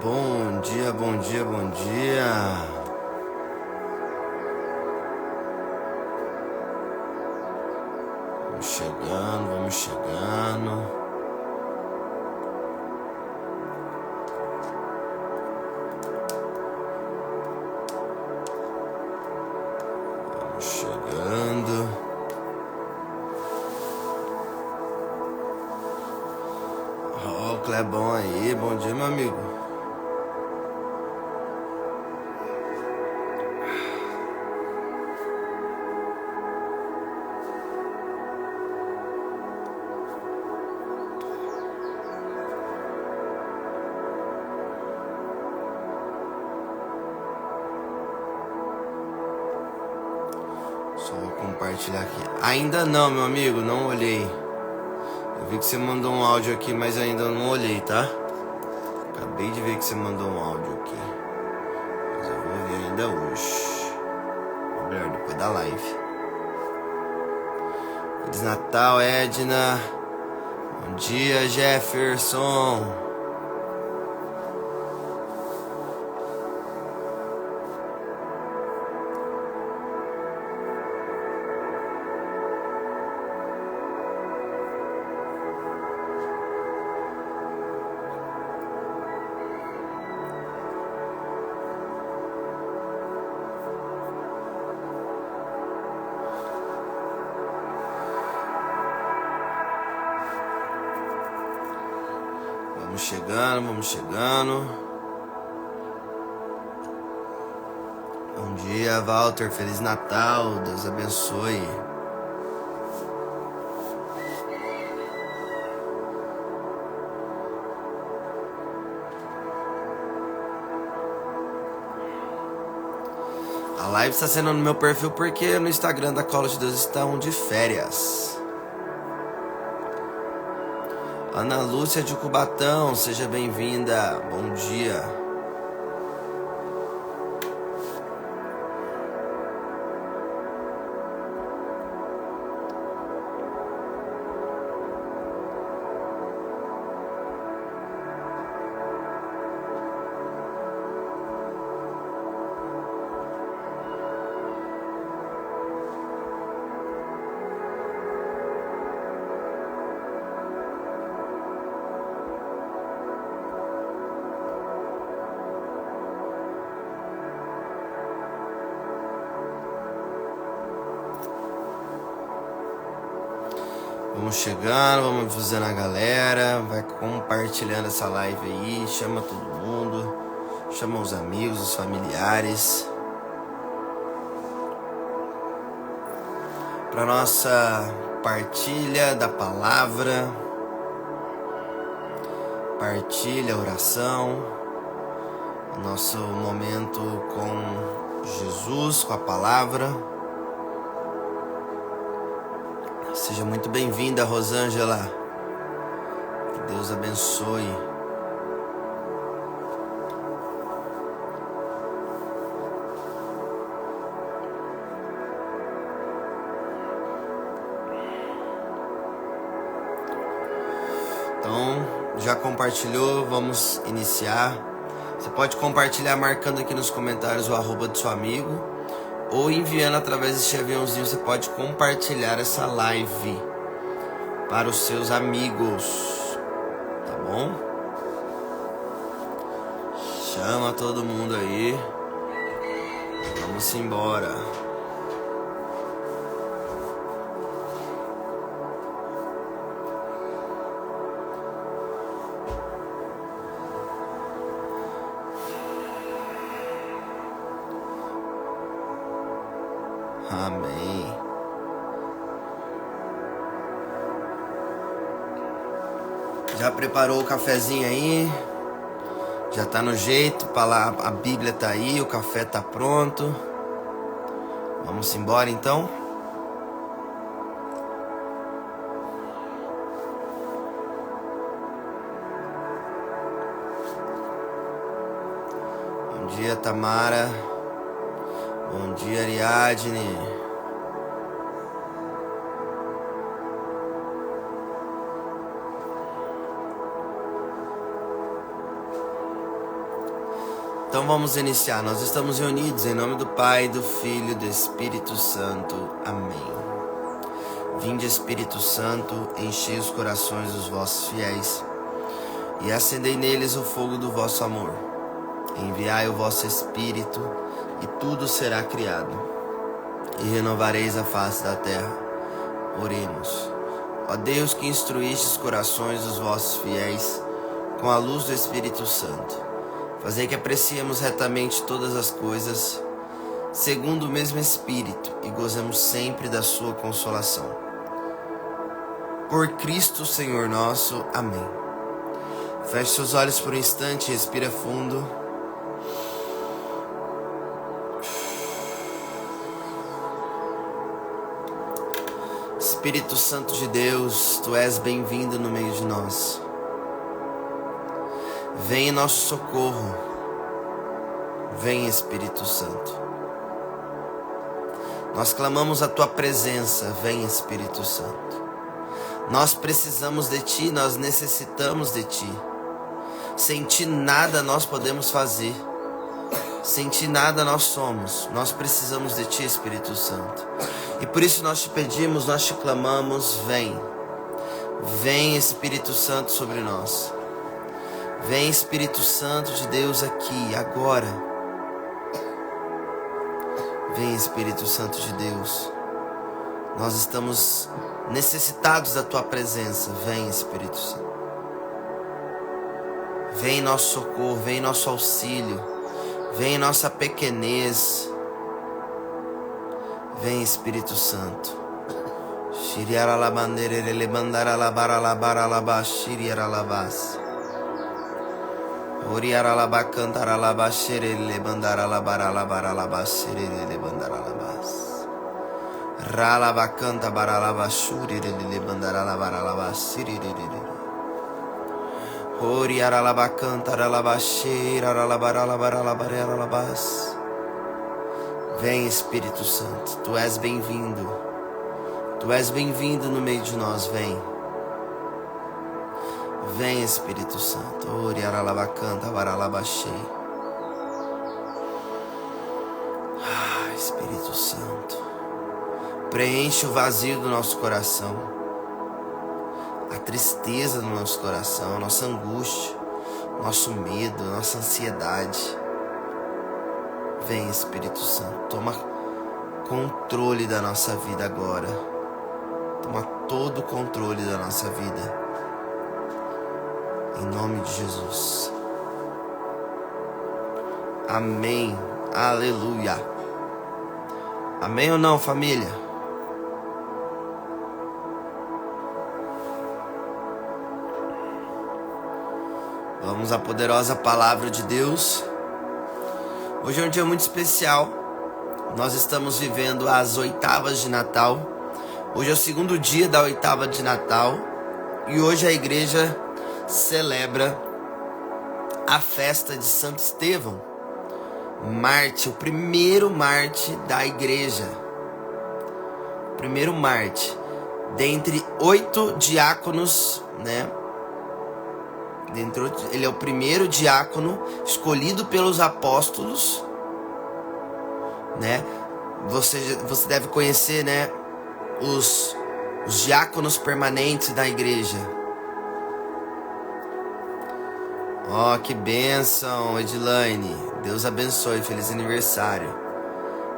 Bom dia, bom dia, bom dia. Vamos chegando, vamos chegando. Vamos chegando. Ó, o Clebão aí, bom dia, meu amigo. Só vou compartilhar aqui. Ainda não, meu amigo, não olhei. Eu vi que você mandou um áudio aqui, mas ainda não olhei, tá? Acabei de ver que você mandou um áudio aqui. Mas eu vou ver ainda hoje. Ou melhor, depois da live. Feliz Natal, Edna. Bom dia, Jefferson. Vamos chegando, vamos chegando. Bom dia, Walter. Feliz Natal. Deus abençoe. A live está sendo no meu perfil porque no Instagram da Colo de Deus estão de férias. Ana Lúcia de Cubatão, seja bem-vinda. Bom dia. Vamos chegando, vamos avisando a galera, vai compartilhando essa live aí, chama todo mundo, chama os amigos, os familiares, para nossa partilha da palavra, partilha, oração, nosso momento com Jesus, com a palavra. Seja muito bem-vinda, Rosângela. Que Deus abençoe. Então, já compartilhou? Vamos iniciar. Você pode compartilhar marcando aqui nos comentários o arroba do seu amigo. Ou enviando através desse aviãozinho, você pode compartilhar essa live para os seus amigos, tá bom? Chama todo mundo aí. Vamos embora. Amém. Já preparou o cafezinho aí? Já tá no jeito, a Bíblia tá aí, o café tá pronto. Vamos embora então? Bom dia, Tamara. Bom dia, Ariadne. Então vamos iniciar. Nós estamos reunidos em nome do Pai, do Filho e do Espírito Santo. Amém. Vinde, Espírito Santo, enchei os corações dos vossos fiéis e acendei neles o fogo do vosso amor. Enviai o vosso Espírito e tudo será criado e renovareis a face da terra. Oremos. Ó Deus, que instruíste os corações dos vossos fiéis com a luz do Espírito Santo, fazei que apreciemos retamente todas as coisas, segundo o mesmo Espírito, e gozemos sempre da sua consolação. Por Cristo Senhor nosso. Amém. Feche seus olhos por um instante, respira fundo. Espírito Santo de Deus, Tu és bem-vindo no meio de nós. Vem em nosso socorro. Vem, Espírito Santo. Nós clamamos a Tua presença. Vem, Espírito Santo. Nós precisamos de Ti, nós necessitamos de Ti. Sem Ti nada nós podemos fazer. Sem Ti nada nós somos. Nós precisamos de Ti, Espírito Santo. E por isso nós Te pedimos, nós Te clamamos, vem. Vem, Espírito Santo, sobre nós. Vem, Espírito Santo de Deus, aqui, agora. Vem, Espírito Santo de Deus. Nós estamos necessitados da Tua presença. Vem, Espírito Santo. Vem nosso socorro, vem nosso auxílio. Vem nossa pequenez. Vem, Espírito Santo. Vem, Espírito Santo, Tu és bem-vindo. Tu és bem-vindo no meio de nós, vem. Vem, Espírito Santo. Espírito Santo, preenche o vazio do nosso coração, a tristeza do nosso coração, a nossa angústia, nosso medo, nossa ansiedade. Vem, Espírito Santo, toma controle da nossa vida agora. Toma todo o controle da nossa vida. Em nome de Jesus. Amém. Aleluia. Amém ou não, família? Vamos à poderosa palavra de Deus. Hoje é um dia muito especial. Nós estamos vivendo as oitavas de Natal. Hoje é o segundo dia da oitava de Natal. E hoje a igreja celebra a festa de Santo Estevão, Marte, o primeiro Marte da igreja. O primeiro Marte. Dentre 8 diáconos, né? Ele é o primeiro diácono escolhido pelos apóstolos, né? Você deve conhecer, né? Os diáconos permanentes da igreja. Ó, que bênção, Edilane. Deus abençoe, feliz aniversário.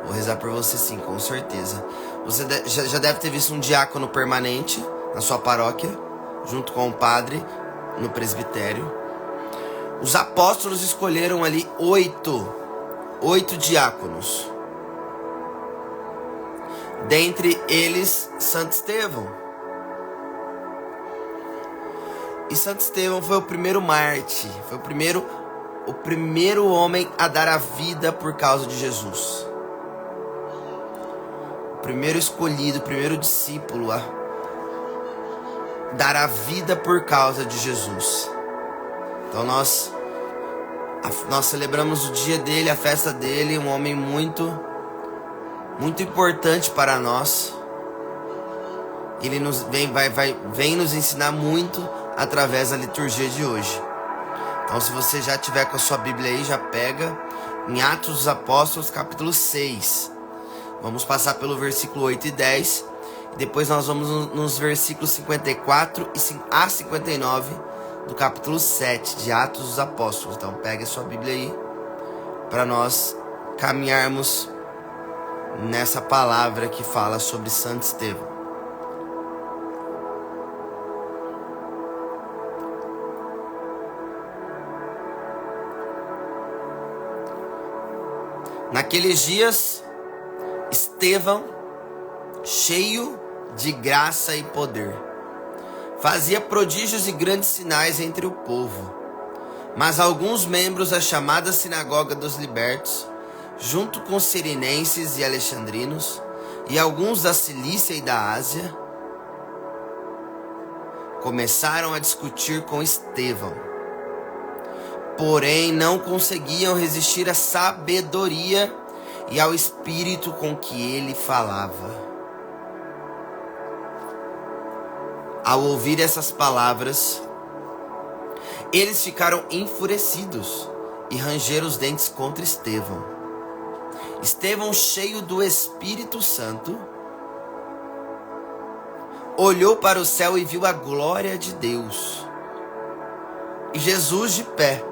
Vou rezar por você sim, com certeza. Você já deve ter visto um diácono permanente na sua paróquia, junto com o padre, no presbitério. Os apóstolos escolheram ali 8 diáconos. Dentre eles, Santo Estevão. E Santo Estevão foi o primeiro Marte, foi o primeiro homem a dar a vida por causa de Jesus. O primeiro escolhido, o primeiro discípulo a dar a vida por causa de Jesus. Então nós celebramos o dia dele, a festa dele, um homem muito importante para nós. Ele vem nos ensinar muito através da liturgia de hoje. Então, se você já tiver com a sua Bíblia aí, já pega em Atos dos Apóstolos, capítulo 6. Vamos passar pelo versículo 8 e 10. E depois nós vamos nos versículos 54 a 59 do capítulo 7 de Atos dos Apóstolos. Então pegue a sua Bíblia aí para nós caminharmos nessa palavra que fala sobre Santo Estevão. Naqueles dias, Estevão, cheio de graça e poder, fazia prodígios e grandes sinais entre o povo. Mas alguns membros da chamada Sinagoga dos Libertos, junto com sirinenses e alexandrinos, e alguns da Cilícia e da Ásia, começaram a discutir com Estevão. Porém, não conseguiam resistir à sabedoria e ao espírito com que ele falava. Ao ouvir essas palavras, eles ficaram enfurecidos e rangeram os dentes contra Estevão. Estevão, cheio do Espírito Santo, olhou para o céu e viu a glória de Deus e Jesus de pé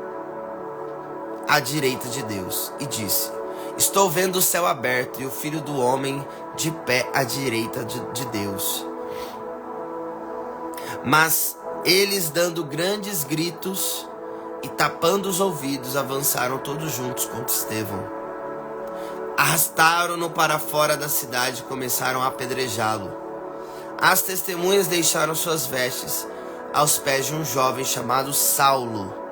à direita de Deus, e disse: estou vendo o céu aberto e o Filho do Homem de pé à direita de Deus. Mas eles, dando grandes gritos e tapando os ouvidos, avançaram todos juntos contra Estevão. Arrastaram-no para fora da cidade e começaram a apedrejá-lo. As testemunhas deixaram suas vestes aos pés de um jovem chamado Saulo.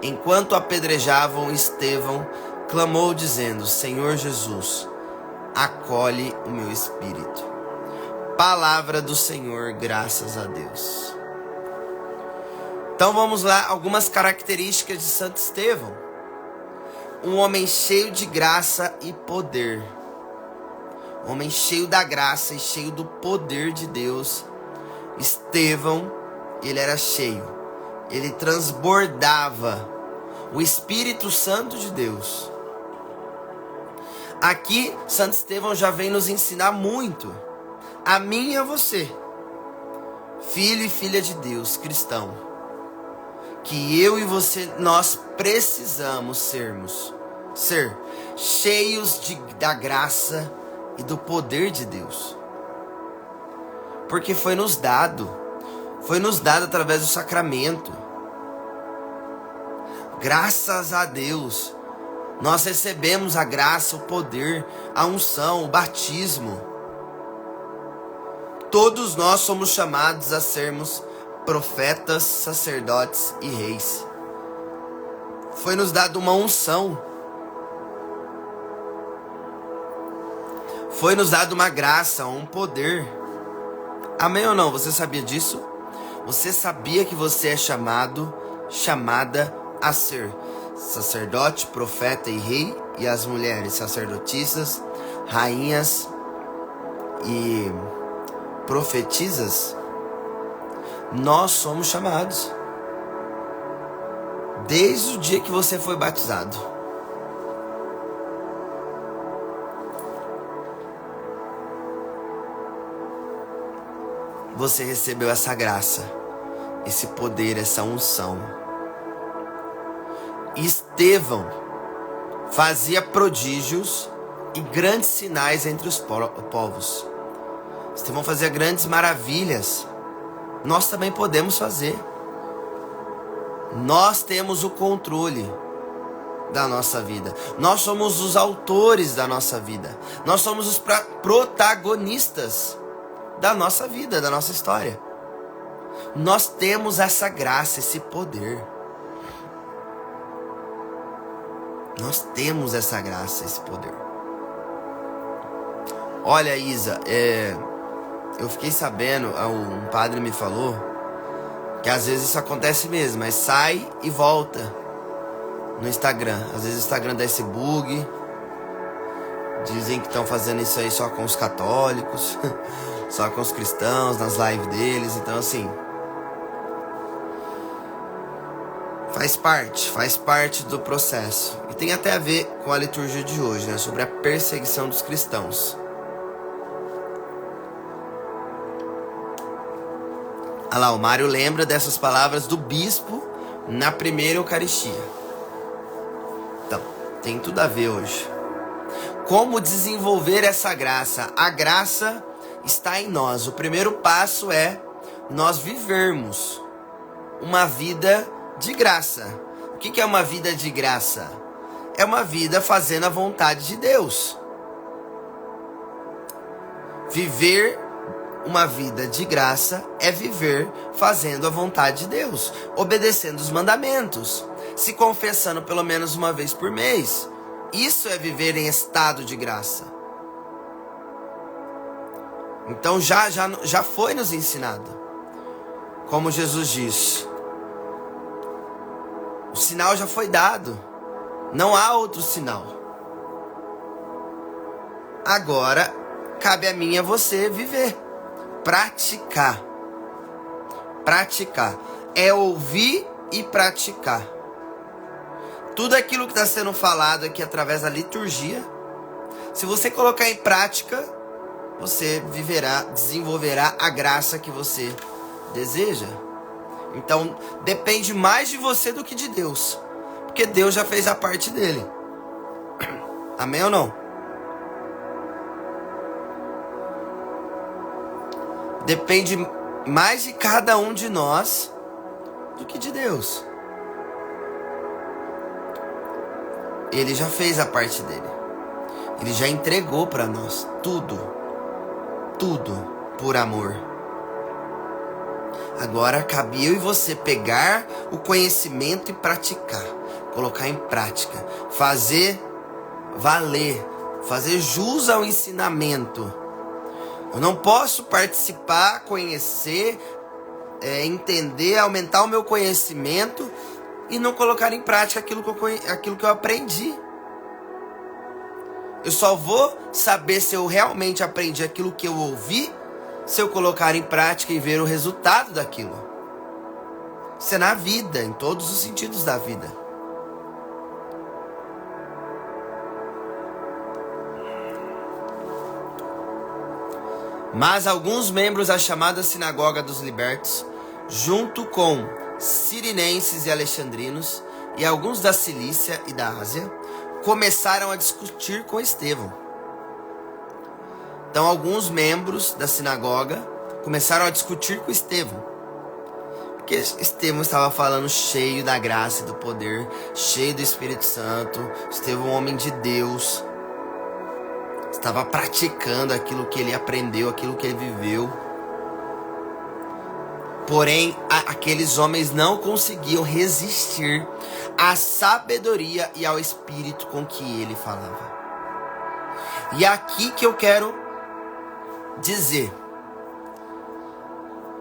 Enquanto apedrejavam Estevão, clamou dizendo: Senhor Jesus, acolhe o meu espírito. Palavra do Senhor, graças a Deus. Então vamos lá, algumas características de Santo Estevão. Um homem cheio de graça e poder. Um homem cheio da graça e cheio do poder de Deus. Estevão, ele era cheio. Ele transbordava o Espírito Santo de Deus. Aqui, Santo Estevão já vem nos ensinar muito. A mim e a você, filho e filha de Deus, cristão, que eu e você, nós precisamos ser cheios da graça e do poder de Deus. Porque foi nos dado através do sacramento. Graças a Deus, nós recebemos a graça, o poder, a unção, o batismo. Todos nós somos chamados a sermos profetas, sacerdotes e reis. Foi nos dado uma unção. Foi nos dado uma graça, um poder. Amém ou não? Você sabia disso? Você sabia que você é chamada a ser sacerdote, profeta e rei? E as mulheres sacerdotisas, rainhas e profetisas? Nós somos chamados. Desde o dia que você foi batizado. Você recebeu essa graça, esse poder, essa unção. Estevão fazia prodígios e grandes sinais entre os povos. Estevão fazia grandes maravilhas. Nós também podemos fazer. Nós temos o controle da nossa vida. Nós somos os autores da nossa vida. Nós somos os protagonistas da nossa vida, da nossa história. Nós temos essa graça, esse poder. Nós temos essa graça, esse poder. Olha, Isa, eu fiquei sabendo, um padre me falou, que às vezes isso acontece mesmo, mas sai e volta no Instagram. Às vezes o Instagram dá esse bug. Dizem que estão fazendo isso aí só com os católicos, só com os cristãos, nas lives deles. Então assim, Faz parte do processo. E tem até a ver com a liturgia de hoje, né? Sobre a perseguição dos cristãos. Olha lá, o Mário lembra dessas palavras do bispo na primeira Eucaristia. Então, tem tudo a ver hoje. Como desenvolver essa graça? A graça está em nós. O primeiro passo é nós vivermos uma vida de graça. O que é uma vida de graça? É uma vida fazendo a vontade de Deus. Viver uma vida de graça é viver fazendo a vontade de Deus, obedecendo os mandamentos, se confessando pelo menos uma vez por mês. Isso é viver em estado de graça. Então já foi nos ensinado. Como Jesus diz, o sinal já foi dado. Não há outro sinal. Agora, cabe a mim e a você viver. Praticar. Praticar. É ouvir e praticar. Tudo aquilo que está sendo falado aqui através da liturgia, se você colocar em prática, você viverá, desenvolverá a graça que você deseja. Então, depende mais de você do que de Deus. Porque Deus já fez a parte dele. Amém ou não? Depende mais de cada um de nós do que de Deus. Ele já fez a parte dele. Ele já entregou para nós tudo. Tudo por amor. Agora cabe eu e você pegar o conhecimento e praticar. Colocar em prática. Fazer valer. Fazer jus ao ensinamento. Eu não posso participar, conhecer, entender, aumentar o meu conhecimento e não colocar em prática aquilo que eu aprendi. Eu só vou saber se eu realmente aprendi aquilo que eu ouvi se eu colocar em prática e ver o resultado daquilo. Isso é na vida, em todos os sentidos da vida. Mas alguns membros da chamada Sinagoga dos Libertos, junto com sirinenses e alexandrinos e alguns da Cilícia e da Ásia, começaram a discutir com Estevão. Então alguns membros da sinagoga começaram a discutir com Estevão. Porque Estevão estava falando cheio da graça e do poder, cheio do Espírito Santo. Estevão, um homem de Deus, estava praticando aquilo que ele aprendeu, aquilo que ele viveu. Porém, aqueles homens não conseguiam resistir à sabedoria e ao espírito com que ele falava. E é aqui que eu quero dizer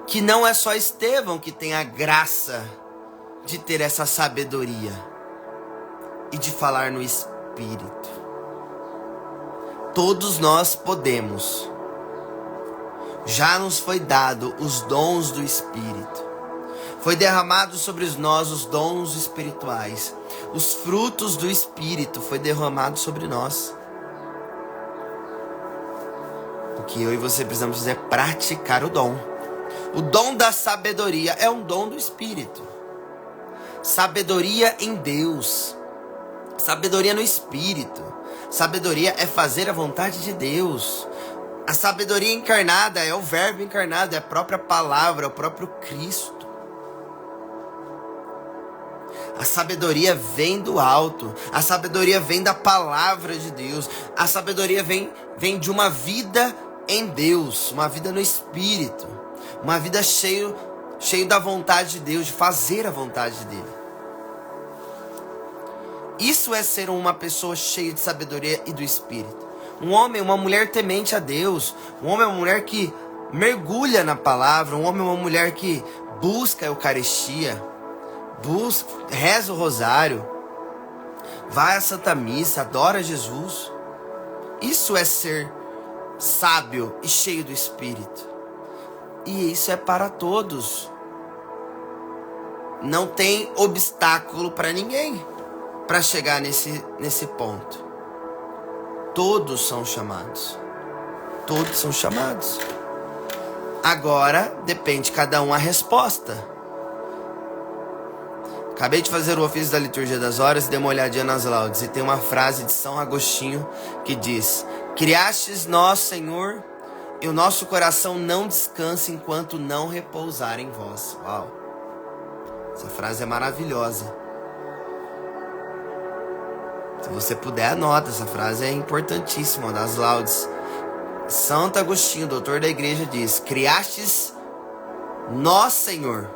que não é só Estevão que tem a graça de ter essa sabedoria e de falar no espírito. Todos nós podemos. Já nos foi dado os dons do Espírito. Foi derramado sobre nós os dons espirituais. Os frutos do Espírito foi derramado sobre nós. O que eu e você precisamos fazer é praticar o dom. O dom da sabedoria é um dom do Espírito. Sabedoria em Deus. Sabedoria no Espírito. Sabedoria é fazer a vontade de Deus. A sabedoria encarnada é o verbo encarnado, é a própria palavra, é o próprio Cristo. A sabedoria vem do alto. A sabedoria vem da palavra de Deus. A sabedoria vem de uma vida em Deus, uma vida no Espírito. Uma vida cheio da vontade de Deus, de fazer a vontade dele. Isso é ser uma pessoa cheia de sabedoria e do Espírito. Um homem, uma mulher temente a Deus. Um homem, uma mulher que mergulha na palavra. Um homem, uma mulher que busca a Eucaristia. Reza o rosário. Vai à Santa Missa, adora Jesus. Isso é ser sábio e cheio do Espírito. E isso é para todos. Não tem obstáculo para ninguém para chegar nesse ponto. Todos são chamados. Todos são chamados. Agora depende de cada um a resposta. Acabei de fazer o ofício da liturgia das horas e dei uma olhadinha nas laudes. E tem uma frase de São Agostinho que diz: Criastes nós, Senhor, e o nosso coração não descansa enquanto não repousar em vós. Uau! Essa frase é maravilhosa. Se você puder, anota. Essa frase é importantíssima, uma das laudes. Santo Agostinho, doutor da igreja, diz: Criastes nós, Senhor,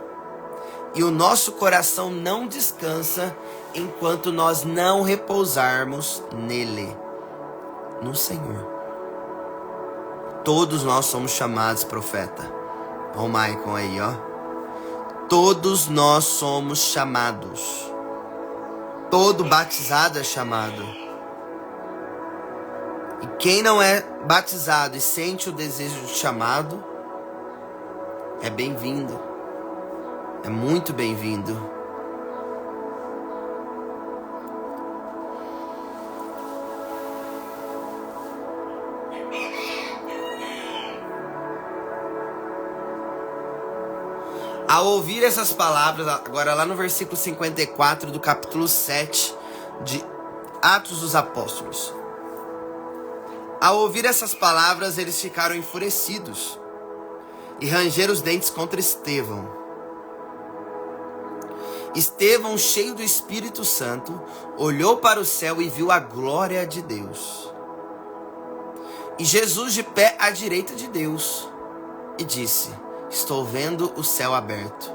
e o nosso coração não descansa enquanto nós não repousarmos nele, no Senhor. Todos nós somos chamados, profeta. Ó o Maicon aí, ó. Todos nós somos chamados. Todo batizado é chamado. E quem não é batizado e sente o desejo de chamado, é bem-vindo. É muito bem-vindo. Ao ouvir essas palavras, agora lá no versículo 54 do capítulo 7 de Atos dos Apóstolos. Ao ouvir essas palavras, eles ficaram enfurecidos e rangeram os dentes contra Estevão. Estevão, cheio do Espírito Santo, olhou para o céu e viu a glória de Deus. E Jesus de pé à direita de Deus, e disse: Estou vendo o céu aberto,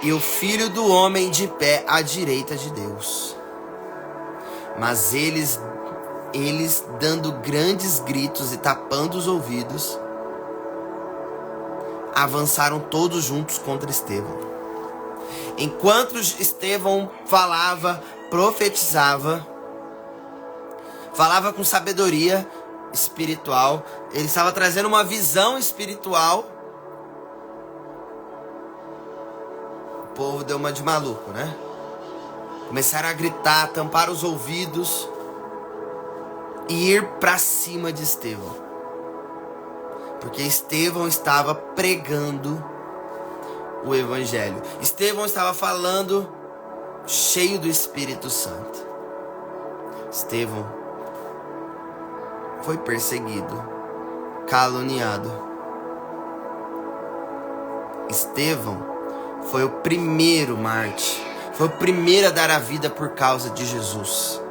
e o Filho do Homem de pé à direita de Deus. Mas eles dando grandes gritos e tapando os ouvidos, avançaram todos juntos contra Estevão. Enquanto Estevão falava, profetizava, falava com sabedoria espiritual, ele estava trazendo uma visão espiritual. O povo deu uma de maluco, né? Começaram a gritar, tampar os ouvidos e ir para cima de Estevão. Porque Estevão estava pregando o evangelho. Estevão estava falando cheio do Espírito Santo. Estevão foi perseguido, caluniado. Estevão foi o primeiro mártir, foi o primeiro a dar a vida por causa de Jesus.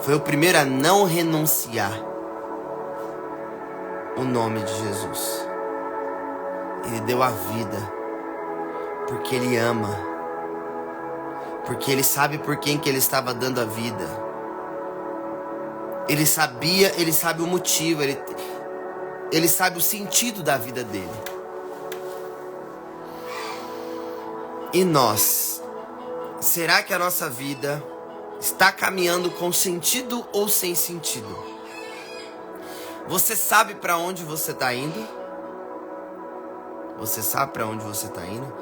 Foi o primeiro a não renunciar o nome de Jesus. Ele deu a vida porque ele ama, porque ele sabe por quem que ele estava dando a vida. Ele sabe o motivo, ele sabe o sentido da vida dele. E nós, será que a nossa vida está caminhando com sentido ou sem sentido? Você sabe para onde você está indo? Você sabe para onde você está indo?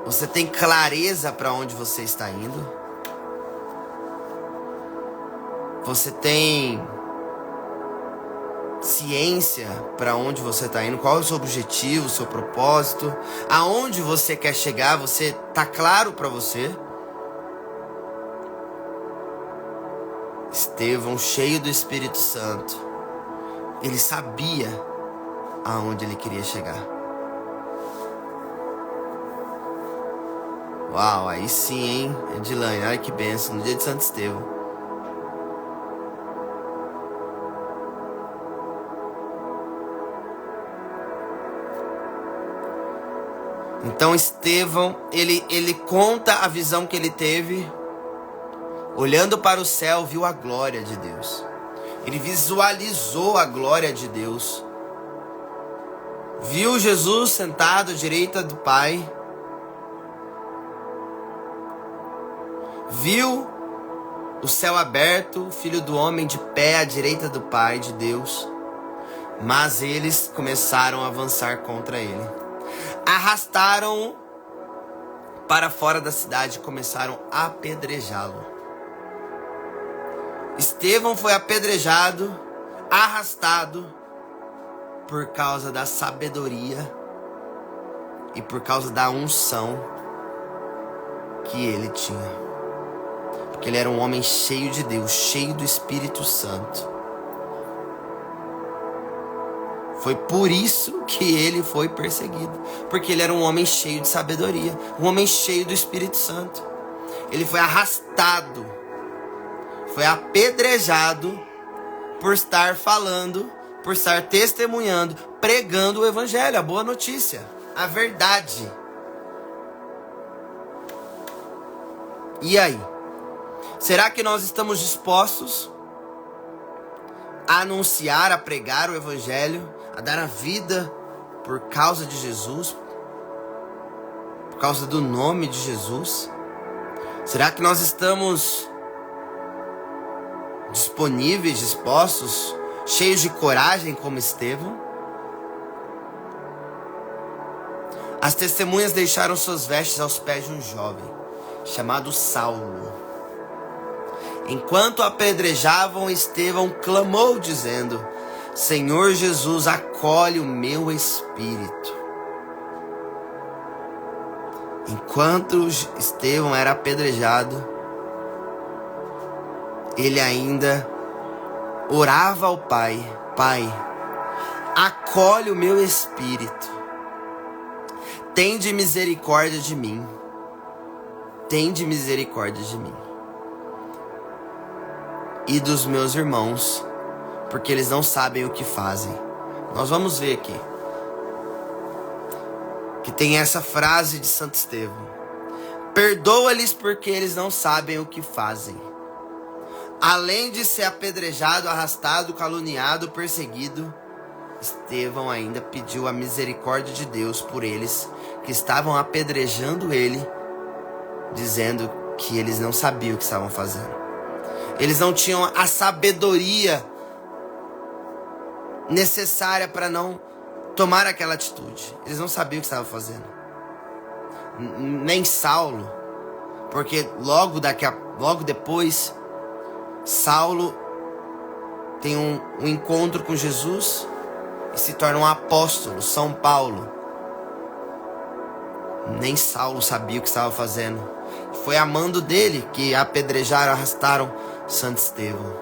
Você tem clareza para onde você está indo? Você tem ciência para onde você está indo? Qual é o seu objetivo, o seu propósito? Aonde você quer chegar? Você está claro para você? Estevão, cheio do Espírito Santo, ele sabia aonde ele queria chegar. Uau, aí sim, hein, Edilane? Olha que bênção, no dia de Santo Estevão. Então Estevão, ele conta a visão que ele teve. Olhando para o céu, viu a glória de Deus. Ele visualizou a glória de Deus. Viu Jesus sentado à direita do Pai. Viu o céu aberto, o Filho do Homem de pé à direita do Pai, de Deus. Mas eles começaram a avançar contra ele. arrastaram-o para fora da cidade e começaram a apedrejá-lo. Estevão foi apedrejado, arrastado, por causa da sabedoria e por causa da unção que ele tinha. Porque ele era um homem cheio de Deus, cheio do Espírito Santo. Foi por isso que ele foi perseguido. Porque ele era um homem cheio de sabedoria, um homem cheio do Espírito Santo. Ele foi arrastado, foi apedrejado por estar falando, por estar testemunhando, pregando o evangelho, a boa notícia, a verdade. E aí? Será que nós estamos dispostos a anunciar, a pregar o evangelho, a dar a vida por causa de Jesus, por causa do nome de Jesus? Será que nós estamos disponíveis, dispostos, cheios de coragem como Estevão? As testemunhas deixaram suas vestes aos pés de um jovem chamado Saulo. Enquanto apedrejavam, Estevão clamou dizendo: Senhor Jesus, acolhe o meu espírito. Enquanto Estevão era apedrejado, ele ainda orava ao Pai: Pai, acolhe o meu espírito. Tende misericórdia de mim. Tende misericórdia de mim e dos meus irmãos, porque eles não sabem o que fazem. Nós vamos ver aqui que tem essa frase de Santo Estevão: perdoa-lhes porque eles não sabem o que fazem. Além de ser apedrejado, arrastado, caluniado, perseguido, Estevão ainda pediu a misericórdia de Deus por eles que estavam apedrejando ele, dizendo que eles não sabiam o que estavam fazendo. Eles não tinham a sabedoria necessária para não tomar aquela atitude. Eles não sabiam o que estavam fazendo. Nem Saulo, porque logo depois, Saulo tem um encontro com Jesus e se torna um apóstolo, São Paulo. Nem Saulo sabia o que estava fazendo. Foi a mando dele que apedrejaram, arrastaram Santo Estevão.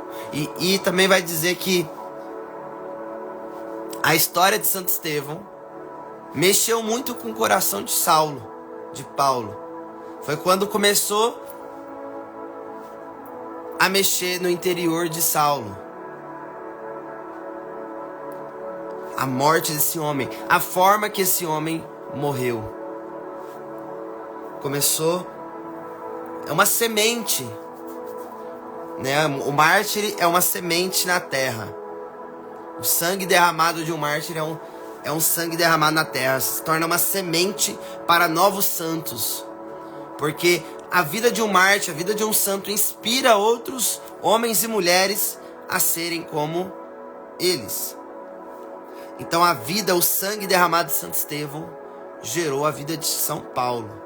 E também vai dizer que a história de Santo Estevão mexeu muito com o coração de Saulo, de Paulo. Foi quando começou a mexer no interior de Saulo. A morte desse homem, a forma que esse homem morreu. Começou, é uma semente, né? O mártir é uma semente na terra. O sangue derramado de um mártir é um sangue derramado na terra. Se torna uma semente para novos santos. Porque a vida de um mártir, a vida de um santo inspira outros homens e mulheres a serem como eles. Então a vida, o sangue derramado de Santo Estevão gerou a vida de São Paulo.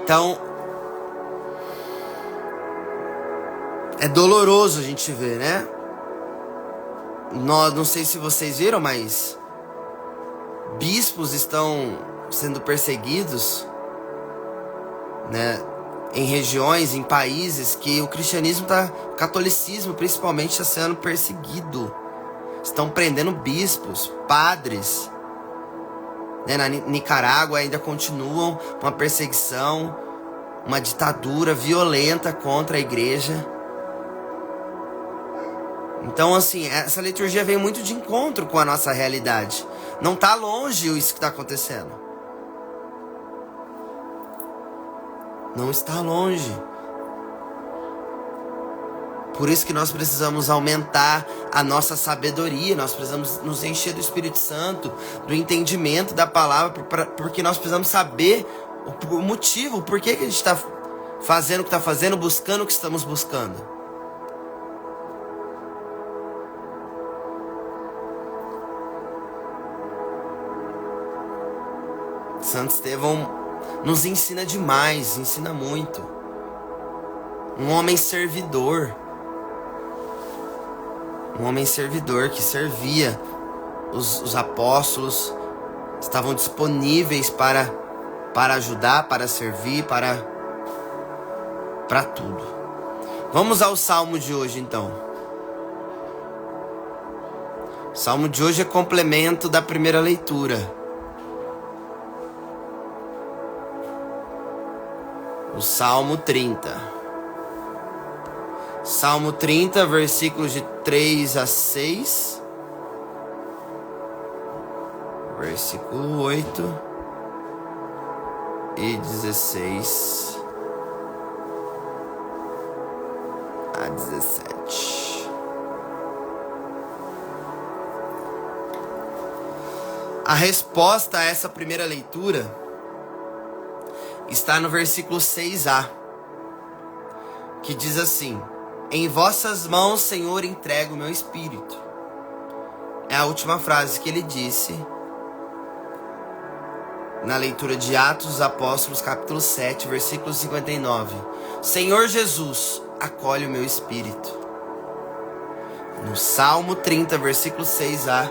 Então, é doloroso a gente ver, né? Não sei se vocês viram, mas bispos estão sendo perseguidos, né? Em regiões, em países que o cristianismo o catolicismo principalmente está sendo perseguido. Estão prendendo bispos, padres. Na Nicarágua ainda continuam uma perseguição, uma ditadura violenta contra a igreja. Então, assim, essa liturgia vem muito de encontro com a nossa realidade. Não está longe isso que está acontecendo. Não está longe. Por isso que nós precisamos aumentar a nossa sabedoria, nós precisamos nos encher do Espírito Santo, do entendimento da palavra, porque nós precisamos saber o motivo, o porquê que a gente está fazendo o que está fazendo, buscando o que estamos buscando. Santo Estevão nos ensina demais, ensina muito. Um homem servidor. Um homem servidor que servia. Os apóstolos estavam disponíveis para ajudar, para servir, para tudo. Vamos ao Salmo de hoje, então. O Salmo de hoje é complemento da primeira leitura. O Salmo 30. Salmo 30, versículos de 3 a 6. Versículo 8 e 16 a 17. A resposta a essa primeira leitura está no versículo 6a, que diz assim: em vossas mãos, Senhor, entrego o meu espírito. É a última frase que ele disse na leitura de Atos dos Apóstolos, capítulo 7, versículo 59. Senhor Jesus, acolhe o meu espírito. No Salmo 30, versículo 6a.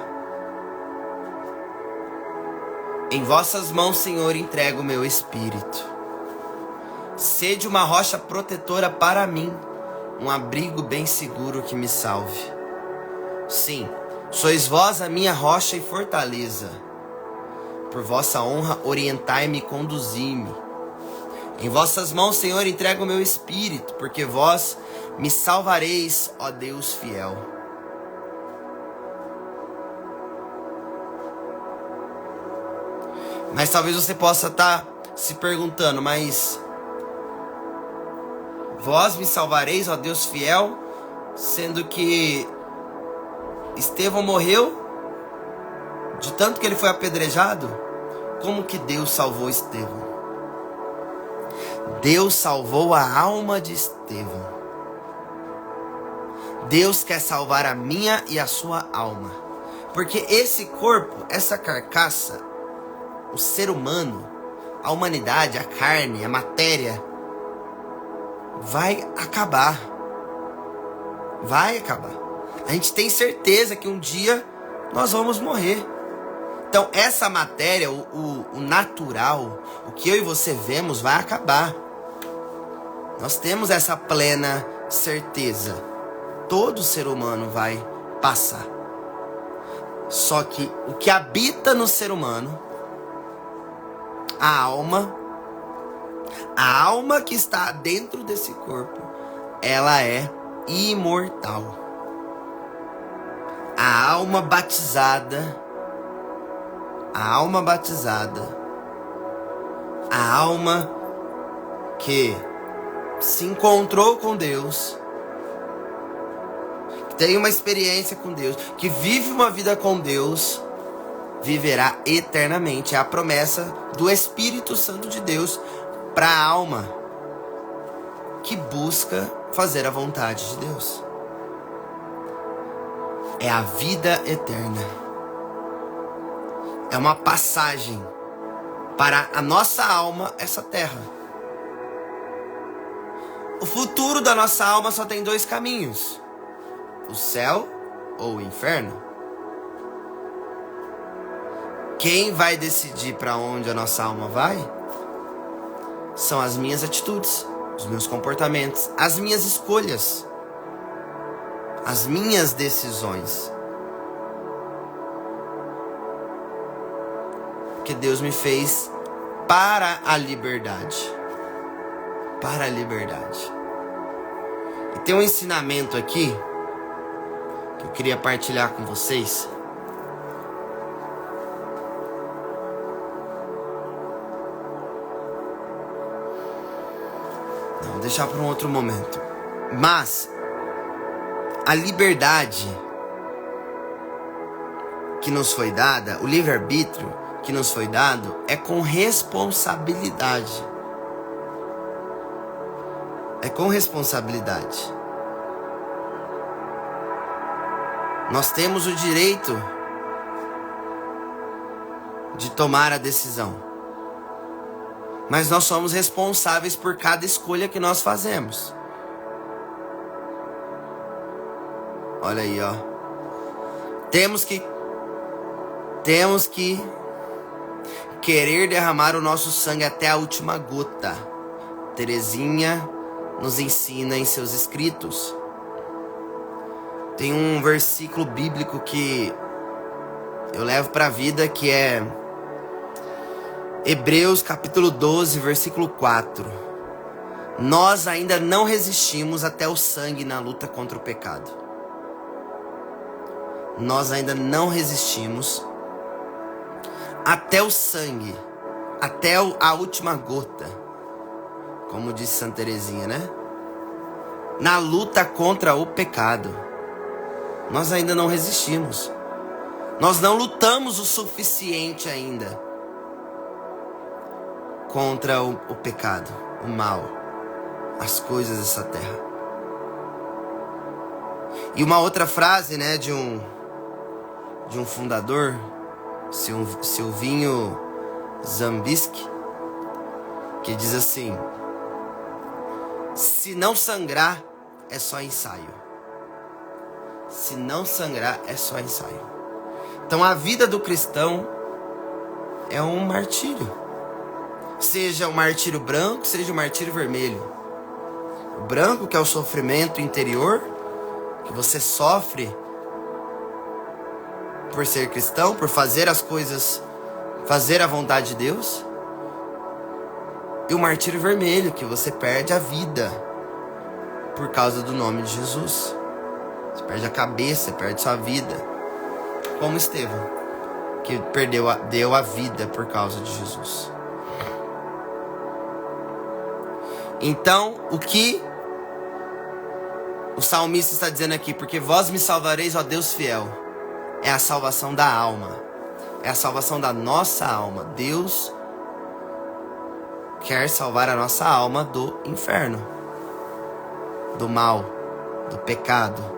Em vossas mãos, Senhor, entrego o meu espírito. Sede uma rocha protetora para mim, um abrigo bem seguro que me salve. Sim, sois vós a minha rocha e fortaleza. Por vossa honra, orientai-me e conduzi-me. Em vossas mãos, Senhor, entrego o meu espírito, porque vós me salvareis, ó Deus fiel. Mas talvez você possa estar se perguntando, mas vós me salvareis, ó Deus fiel, sendo que Estevão morreu de tanto que ele foi apedrejado? Como que Deus salvou Estevão? Deus salvou a alma de Estevão. Deus quer salvar a minha e a sua alma. Porque esse corpo, essa carcaça, o ser humano, a humanidade, a carne, a matéria, vai acabar. Vai acabar. A gente tem certeza que um dia nós vamos morrer. Então essa matéria, o natural, o que eu e você vemos, vai acabar. Nós temos essa plena certeza. Todo ser humano vai passar. Só que o que habita no ser humano, a alma que está dentro desse corpo, ela é imortal. A alma batizada, a alma que se encontrou com Deus, que tem uma experiência com Deus, que vive uma vida com Deus, viverá eternamente. É a promessa do Espírito Santo de Deus para a alma que busca fazer a vontade de Deus. É a vida eterna. É uma passagem para a nossa alma, essa terra. O futuro da nossa alma só tem dois caminhos: o céu ou o inferno. Quem vai decidir para onde a nossa alma vai são as minhas atitudes, os meus comportamentos, as minhas escolhas, as minhas decisões. Porque Deus me fez para a liberdade. Para a liberdade. E tem um ensinamento aqui que eu queria partilhar com vocês. Não, vou deixar para um outro momento. Mas a liberdade que nos foi dada, o livre-arbítrio que nos foi dado, é com responsabilidade. É com responsabilidade. Nós temos o direito de tomar a decisão. Mas nós somos responsáveis por cada escolha que nós fazemos. Olha aí, ó. Temos que querer derramar o nosso sangue até a última gota. Terezinha nos ensina em seus escritos. Tem um versículo bíblico que eu levo para a vida, que é Hebreus capítulo 12, versículo 4. Nós ainda não resistimos até o sangue na luta contra o pecado. Nós ainda não resistimos até o sangue, até a última gota, como disse Santa Terezinha, né? Na luta contra o pecado. Nós ainda não resistimos. Nós não lutamos o suficiente ainda contra o pecado, o mal, as coisas dessa terra. E uma outra frase, né, de um fundador, Silvinho Zambisky, que diz assim: se não sangrar, é só ensaio. Se não sangrar, é só ensaio. Então a vida do cristão é um martírio. Seja o martírio branco, seja o martírio vermelho. O branco, que é o sofrimento interior, que você sofre por ser cristão, por fazer as coisas, fazer a vontade de Deus. E o martírio vermelho, que você perde a vida por causa do nome de Jesus. Você perde a cabeça, perde sua vida. Como Estevão, que deu a vida por causa de Jesus. Então, o que o salmista está dizendo aqui? Porque vós me salvareis, ó Deus fiel. É a salvação da alma. É a salvação da nossa alma. Deus quer salvar a nossa alma do inferno, do mal, do pecado.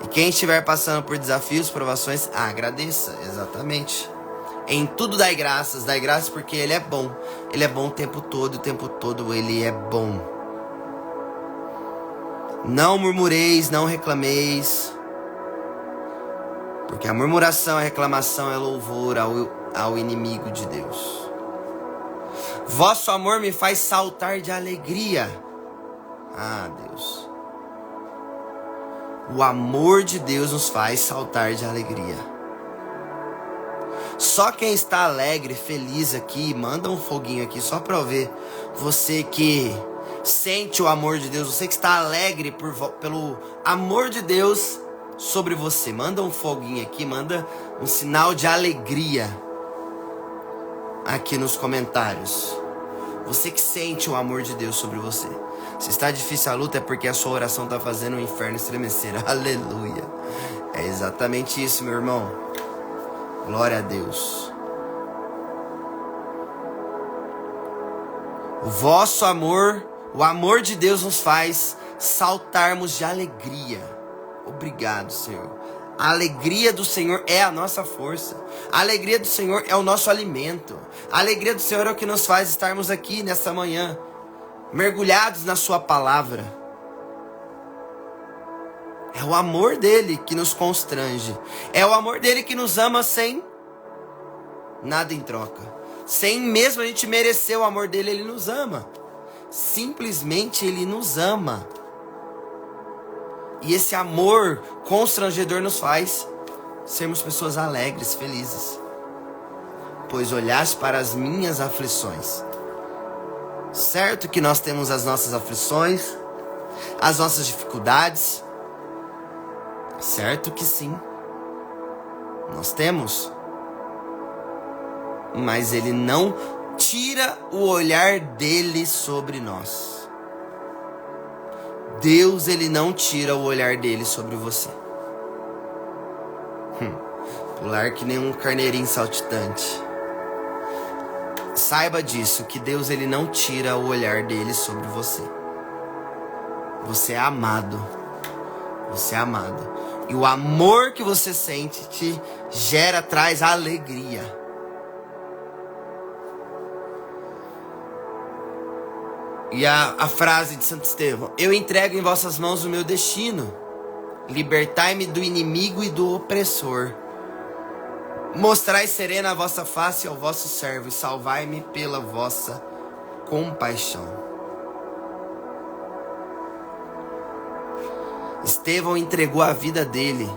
E quem estiver passando por desafios, provações, agradeça, exatamente. Em tudo dai graças porque Ele é bom. Ele é bom o tempo todo Ele é bom. Não murmureis, não reclameis, porque a murmuração, a reclamação é louvor ao inimigo de Deus. Vosso amor me faz saltar de alegria. Ah, Deus. O amor de Deus nos faz saltar de alegria. Só quem está alegre, feliz aqui, manda um foguinho aqui só para eu ver. Você que sente o amor de Deus, você que está alegre pelo amor de Deus sobre você. Manda um foguinho aqui, manda um sinal de alegria aqui nos comentários. Você que sente o amor de Deus sobre você. Se está difícil a luta, é porque a sua oração está fazendo o inferno estremecer. Aleluia. É exatamente isso, meu irmão. Glória a Deus. O vosso amor, o amor de Deus nos faz saltarmos de alegria. Obrigado, Senhor. A alegria do Senhor é a nossa força. A alegria do Senhor é o nosso alimento. A alegria do Senhor é o que nos faz estarmos aqui nesta manhã, mergulhados na sua palavra. É o amor dele que nos constrange. É o amor dele que nos ama sem nada em troca. Sem mesmo a gente merecer o amor dele, ele nos ama. Simplesmente ele nos ama. E esse amor constrangedor nos faz sermos pessoas alegres, felizes. Pois olhaste para as minhas aflições. Certo que nós temos as nossas aflições, as nossas dificuldades. Certo que sim. Nós temos. Mas ele não tira o olhar dele sobre nós. Deus, ele não tira o olhar dele sobre você. Pular que nem um carneirinho saltitante. Saiba disso, que Deus, ele não tira o olhar dele sobre você. Você é amado. Você é amado. E o amor que você sente traz alegria. E a frase de Santo Estevão: eu entrego em vossas mãos o meu destino. Libertai-me do inimigo e do opressor. Mostrai serena a vossa face ao vosso servo e salvai-me pela vossa compaixão. Estevão entregou a vida dele.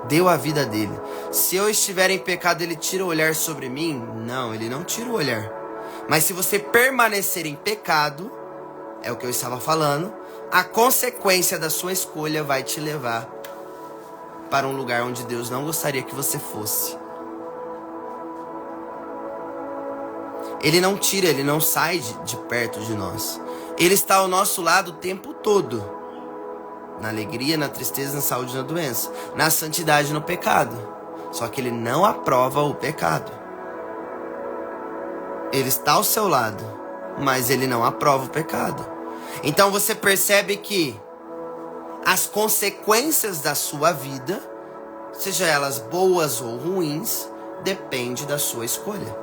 Deu a vida dele. Se eu estiver em pecado, ele tira o olhar sobre mim? Não, ele não tira o olhar. Mas se você permanecer em pecado, é o que eu estava falando, a consequência da sua escolha vai te levar para um lugar onde Deus não gostaria que você fosse. Ele não tira, ele não sai de perto de nós. Ele está ao nosso lado o tempo todo. Na alegria, na tristeza, na saúde, na doença. Na santidade, no pecado. Só que ele não aprova o pecado. Ele está ao seu lado, mas ele não aprova o pecado. Então você percebe que as consequências da sua vida, seja elas boas ou ruins, depende da sua escolha.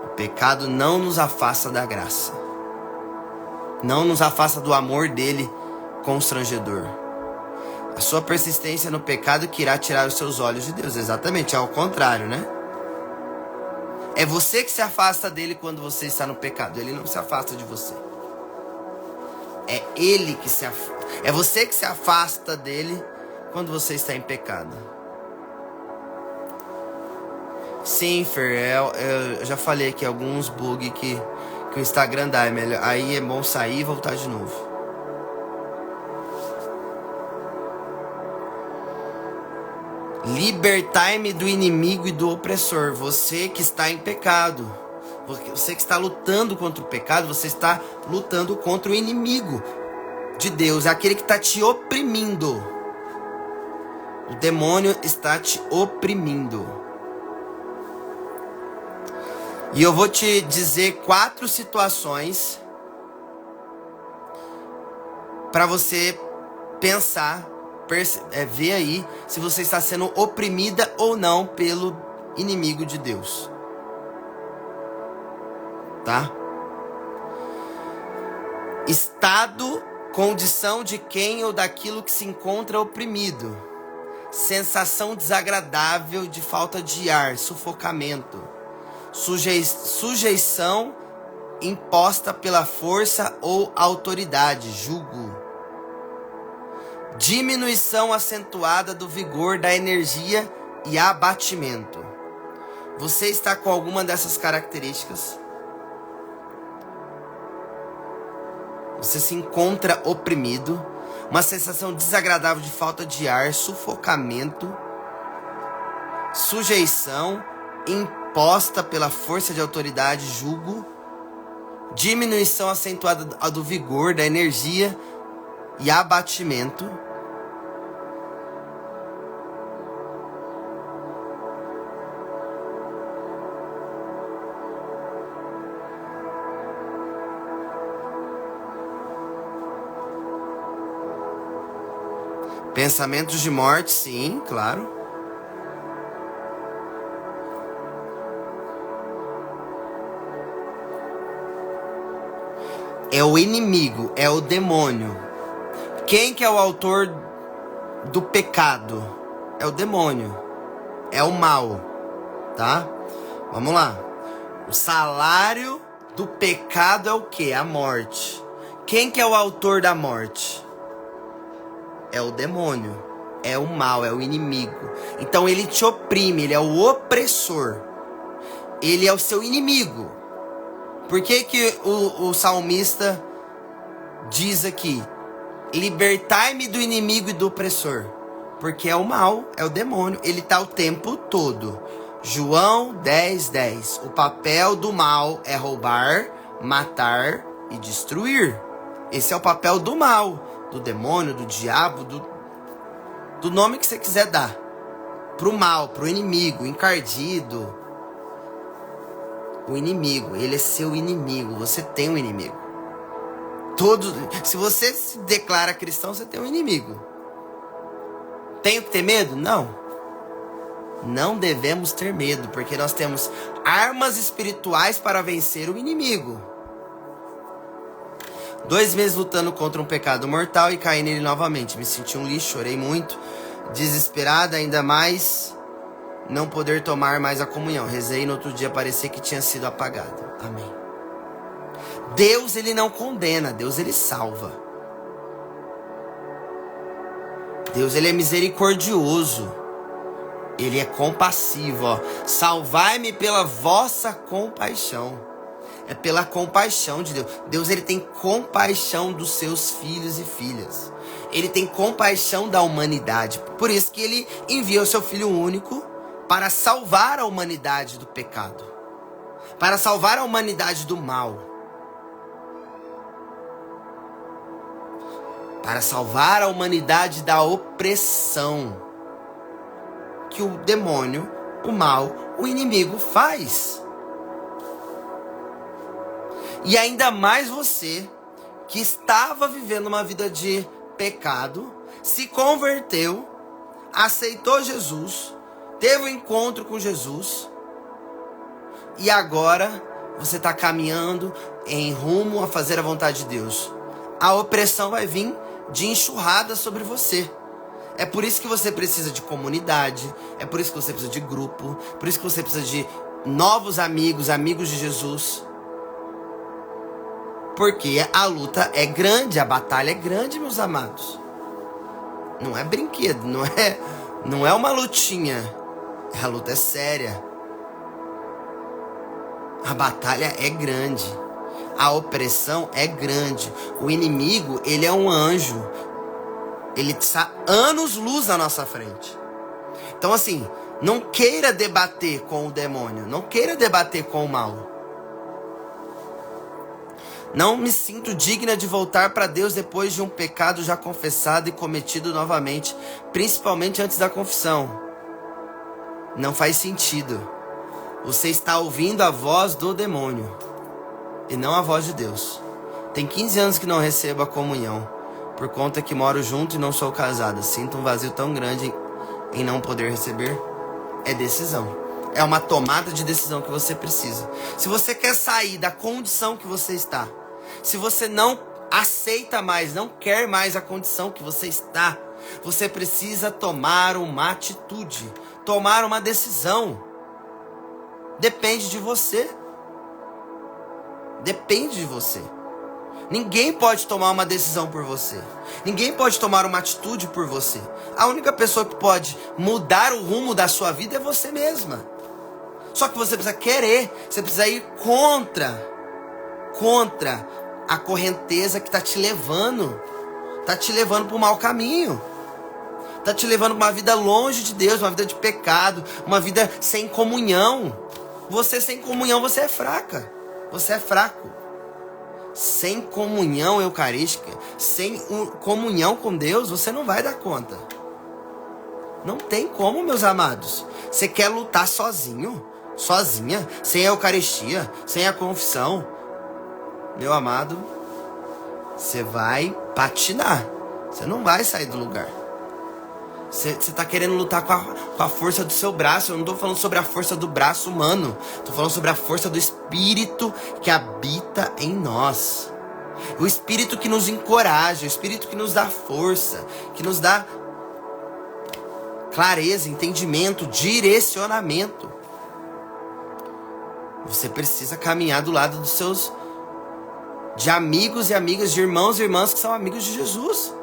O pecado não nos afasta da graça. Não nos afasta do amor dele constrangedor. A sua persistência no pecado que irá tirar os seus olhos de Deus. Exatamente, é ao contrário, né? É você que se afasta dele quando você está no pecado. Ele não se afasta de você. É ele que se afasta. É você que se afasta dele quando você está em pecado. Sim, Fer, eu já falei aqui alguns bugs que o Instagram dá. Aí é bom sair e voltar de novo. Libertai-me do inimigo e do opressor. Você que está em pecado. Você que está lutando contra o pecado, você está lutando contra o inimigo de Deus, é aquele que está te oprimindo. O demônio está te oprimindo. E eu vou te dizer 4 situações para você pensar, ver aí se você está sendo oprimida ou não pelo inimigo de Deus. Tá? Estado, condição de quem ou daquilo que se encontra oprimido. Sensação desagradável de falta de ar, sufocamento. Sujeição imposta pela força ou autoridade, jugo. Diminuição acentuada do vigor da energia e abatimento. Você está com alguma dessas características? Você se encontra oprimido, uma sensação desagradável de falta de ar, sufocamento, sujeição imposta pela força de autoridade, jugo, diminuição acentuada do vigor, da energia e abatimento. Pensamentos de morte, sim, claro. É o inimigo, é o demônio. Quem que é o autor do pecado? É o demônio. É o mal, tá? Vamos lá. O salário do pecado é o quê? A morte. Quem que é o autor da morte? É o demônio, é o mal, é o inimigo. Então ele te oprime, ele é o opressor. Ele é o seu inimigo. Por que o salmista diz aqui: libertai-me do inimigo e do opressor? Porque é o mal, é o demônio. Ele está o tempo todo. João 10:10. O papel do mal é roubar, matar e destruir. Esse é o papel do mal. Do demônio, do diabo, do nome que você quiser dar. Pro mal, pro inimigo, encardido. O inimigo, ele é seu inimigo. Você tem um inimigo. Se você se declara cristão, você tem um inimigo. Tenho que ter medo? Não. Não devemos ter medo, porque nós temos armas espirituais para vencer o inimigo. 2 meses lutando contra um pecado mortal e caí nele novamente. Me senti um lixo, chorei muito, desesperada, ainda mais não poder tomar mais a comunhão. Rezei e no outro dia parecia que tinha sido apagado. Amém. Deus, ele não condena, Deus, ele salva. Deus, ele é misericordioso. Ele é compassivo, ó. Salvai-me pela vossa compaixão. É pela compaixão de Deus. Deus, ele tem compaixão dos seus filhos e filhas. Ele tem compaixão da humanidade. Por isso que ele envia o seu Filho único para salvar a humanidade do pecado. Para salvar a humanidade do mal. Para salvar a humanidade da opressão que o demônio, o mal, o inimigo faz. E ainda mais você, que estava vivendo uma vida de pecado, se converteu, aceitou Jesus, teve um encontro com Jesus, e agora você está caminhando em rumo a fazer a vontade de Deus. A opressão vai vir de enxurrada sobre você. É por isso que você precisa de comunidade, é por isso que você precisa de grupo, por isso que você precisa de novos amigos, amigos de Jesus. Porque a luta é grande, a batalha é grande, meus amados. Não é brinquedo, não é uma lutinha. A luta é séria. A batalha é grande. A opressão é grande. O inimigo, ele é um anjo. Ele está anos-luz à nossa frente. Então assim, não queira debater com o demônio. Não queira debater com o mal. Não me sinto digna de voltar para Deus depois de um pecado já confessado e cometido novamente, principalmente antes da confissão. Não faz sentido. Você está ouvindo a voz do demônio e não a voz de Deus. Tem 15 anos que não recebo a comunhão, por conta que moro junto e não sou casada. Sinto um vazio tão grande em não poder receber. É decisão. É uma tomada de decisão que você precisa. Se você quer sair da condição que você está, se você não aceita mais, não quer mais a condição que você está, você precisa tomar uma atitude, tomar uma decisão. Depende de você. Depende de você. Ninguém pode tomar uma decisão por você. Ninguém pode tomar uma atitude por você. A única pessoa que pode mudar o rumo da sua vida é você mesma. Só que você precisa querer. Você precisa ir contra a correnteza que está te levando. Está te levando para o mau caminho. Está te levando para uma vida longe de Deus. Uma vida de pecado. Uma vida sem comunhão. Você sem comunhão, você é fraca. Você é fraco. Sem comunhão eucarística, sem comunhão com Deus, você não vai dar conta. Não tem como, meus amados. Você quer lutar sozinho, sozinha, sem a Eucaristia, sem a confissão. Meu amado, você vai patinar. Você não vai sair do lugar. Você está querendo lutar com a força do seu braço. Eu não estou falando sobre a força do braço humano. Estou falando sobre a força do Espírito que habita em nós. O Espírito que nos encoraja, o Espírito que nos dá força, que nos dá clareza, entendimento, direcionamento. Você precisa caminhar do lado de amigos e amigas, de irmãos e irmãs que são amigos de Jesus.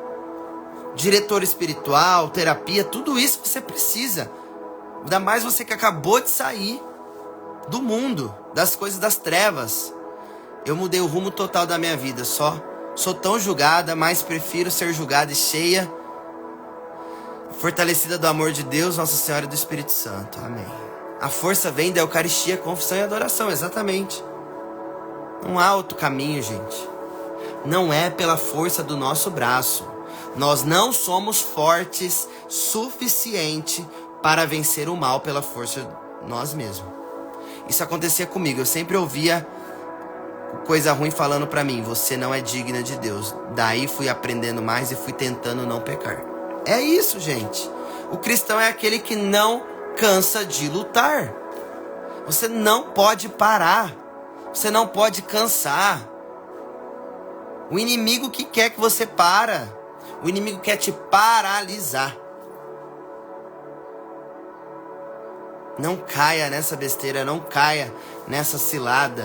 Diretor espiritual, terapia, tudo isso você precisa. Ainda mais você que acabou de sair do mundo, das coisas das trevas. Eu mudei o rumo total da minha vida. Sou tão julgada, mas prefiro ser julgada e cheia, fortalecida do amor de Deus, Nossa Senhora e do Espírito Santo. Amém. A força vem da Eucaristia, confissão e adoração, exatamente. Não há outro caminho, gente. Não é pela força do nosso braço. Nós não somos fortes suficiente para vencer o mal pela força de nós mesmos. Isso acontecia comigo. Eu sempre ouvia coisa ruim falando pra mim: você não é digna de Deus. Daí fui aprendendo mais e fui tentando não pecar. É isso, gente. O cristão é aquele que não cansa de lutar. Você não pode parar. Você não pode cansar. O inimigo que quer que você para. O inimigo quer te paralisar. Não caia nessa besteira, não caia nessa cilada.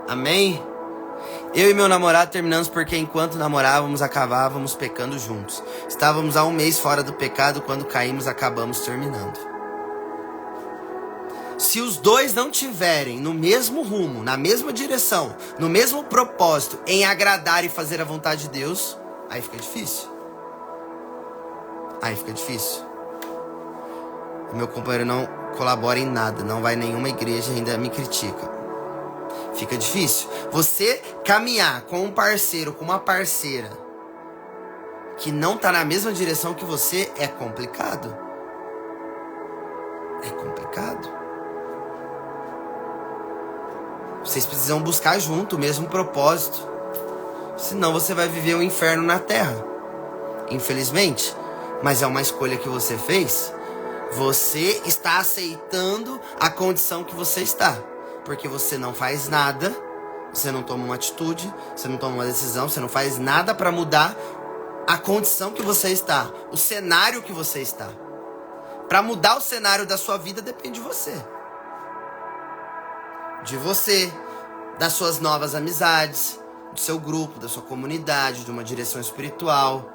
Amém? Eu e meu namorado terminamos porque enquanto namorávamos, acabávamos pecando juntos. Estávamos há 1 mês fora do pecado, quando caímos, acabamos terminando. Se os dois não tiverem no mesmo rumo, na mesma direção, no mesmo propósito, em agradar e fazer a vontade de Deus, aí fica difícil. Aí fica difícil. O meu companheiro não colabora em nada, não vai em nenhuma igreja e ainda me critica. Fica difícil. Você caminhar com um parceiro, com uma parceira que não tá na mesma direção que você é complicado. É complicado. Vocês precisam buscar junto o mesmo propósito. Senão você vai viver um inferno na terra. Infelizmente. Mas é uma escolha que você fez. Você está aceitando a condição que você está. Porque você não faz nada. Você não toma uma atitude. Você não toma uma decisão. Você não faz nada para mudar a condição que você está. O cenário que você está. Para mudar o cenário da sua vida depende de você. De você, das suas novas amizades, do seu grupo, da sua comunidade, de uma direção espiritual,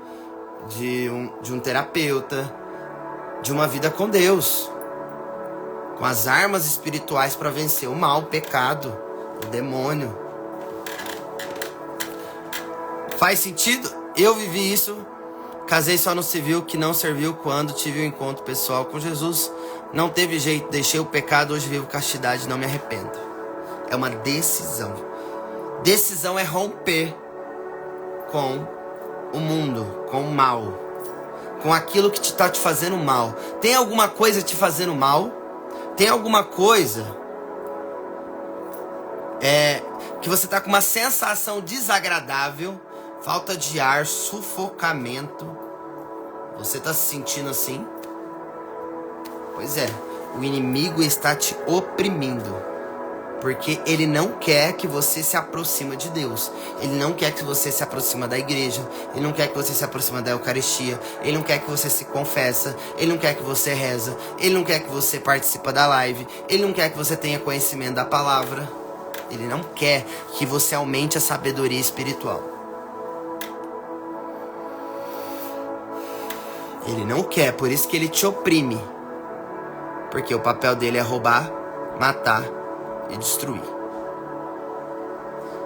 de um terapeuta, de uma vida com Deus, com as armas espirituais para vencer o mal, o pecado, o demônio. Faz sentido? Eu vivi isso. Casei só no civil, que não serviu quando tive um encontro pessoal com Jesus. Não teve jeito, deixei o pecado, hoje vivo castidade, não me arrependo. É uma decisão. Decisão é romper com o mundo, com o mal, com aquilo que está te fazendo mal. Tem alguma coisa te fazendo mal? Tem alguma coisa que você está com uma sensação desagradável, falta de ar, sufocamento? Você está se sentindo assim? Pois é, o inimigo está te oprimindo. Porque ele não quer que você se aproxime de Deus. Ele não quer que você se aproxime da igreja. Ele não quer que você se aproxime da Eucaristia. Ele não quer que você se confessa. Ele não quer que você reza. Ele não quer que você participe da live. Ele não quer que você tenha conhecimento da palavra. Ele não quer que você aumente a sabedoria espiritual. Ele não quer, por isso que ele te oprime. Porque o papel dele é roubar, matar e destruir.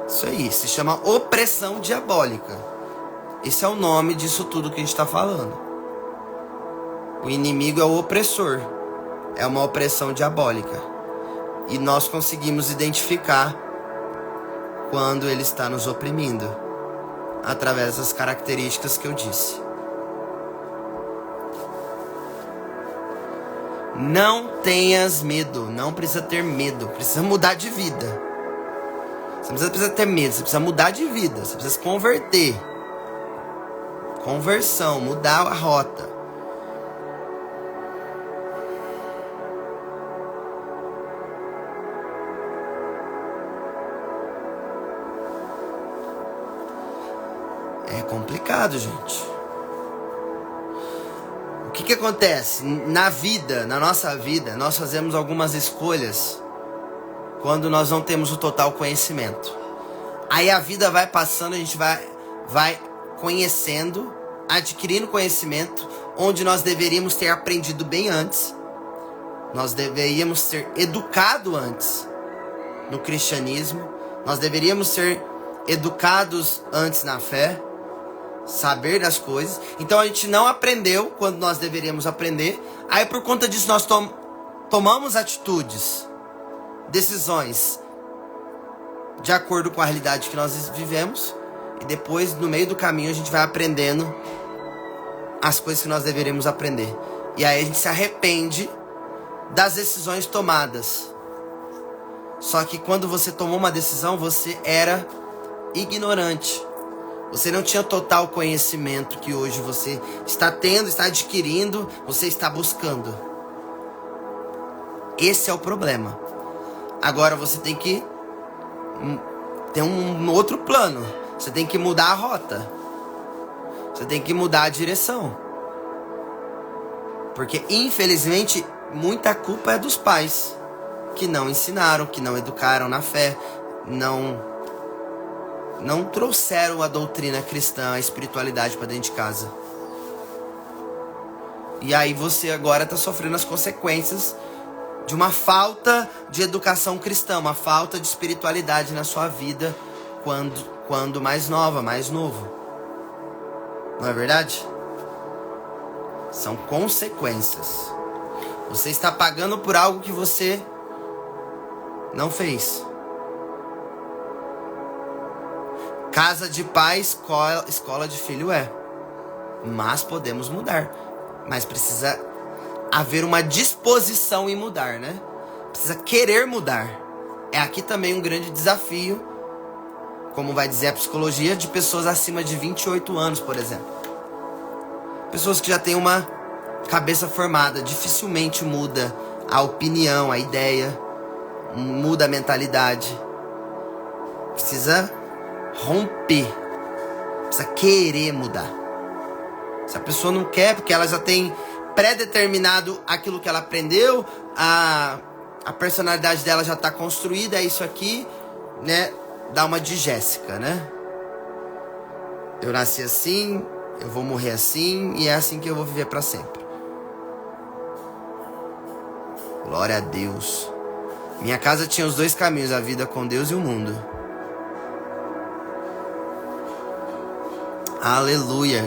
Isso aí, se chama opressão diabólica. Esse é o nome disso tudo que a gente está falando. O inimigo é o opressor. É uma opressão diabólica. E nós conseguimos identificar quando ele está nos oprimindo, através das características que eu disse. Não tenhas medo, não precisa ter medo, precisa mudar de vida. Você não precisa ter medo, você precisa mudar de vida, você precisa se converter. Conversão, mudar a rota. É complicado, gente. O que acontece? Na vida, na nossa vida, nós fazemos algumas escolhas quando nós não temos o total conhecimento. Aí a vida vai passando, a gente vai conhecendo, adquirindo conhecimento, onde nós deveríamos ter aprendido bem antes. Nós deveríamos ser educados antes no cristianismo. Nós deveríamos ser educados antes na fé. Saber das coisas. Então a gente não aprendeu quando nós deveríamos aprender. Aí por conta disso nós tomamos atitudes, decisões de acordo com a realidade que nós vivemos. E depois no meio do caminho a gente vai aprendendo as coisas que nós deveríamos aprender. E aí a gente se arrepende das decisões tomadas. Só que quando você tomou uma decisão, você era ignorante. Você não tinha total conhecimento que hoje você está tendo, está adquirindo, você está buscando. Esse é o problema. Agora você tem que ter um outro plano. Você tem que mudar a rota. Você tem que mudar a direção. Porque, infelizmente, muita culpa é dos pais. Que não ensinaram, que não educaram na fé. Não trouxeram a doutrina cristã, a espiritualidade para dentro de casa. E aí você agora está sofrendo as consequências de uma falta de educação cristã, uma falta de espiritualidade na sua vida quando mais nova, mais novo. Não é verdade? São consequências. Você está pagando por algo que você não fez. Casa de pai, escola de filho é. Mas podemos mudar. Mas precisa haver uma disposição em mudar, né? Precisa querer mudar. É aqui também um grande desafio, como vai dizer a psicologia, de pessoas acima de 28 anos, por exemplo. Pessoas que já têm uma cabeça formada, dificilmente muda a opinião, a ideia, muda a mentalidade. Precisa romper, precisa querer mudar. Se a pessoa não quer, porque ela já tem pré-determinado aquilo que ela aprendeu, a personalidade dela já está construída, é isso aqui, né? Dá uma de Jéssica, né? Eu nasci assim, eu vou morrer assim, e é assim que eu vou viver para sempre. Glória a Deus. Minha casa tinha os dois caminhos, a vida com Deus e o mundo. Aleluia.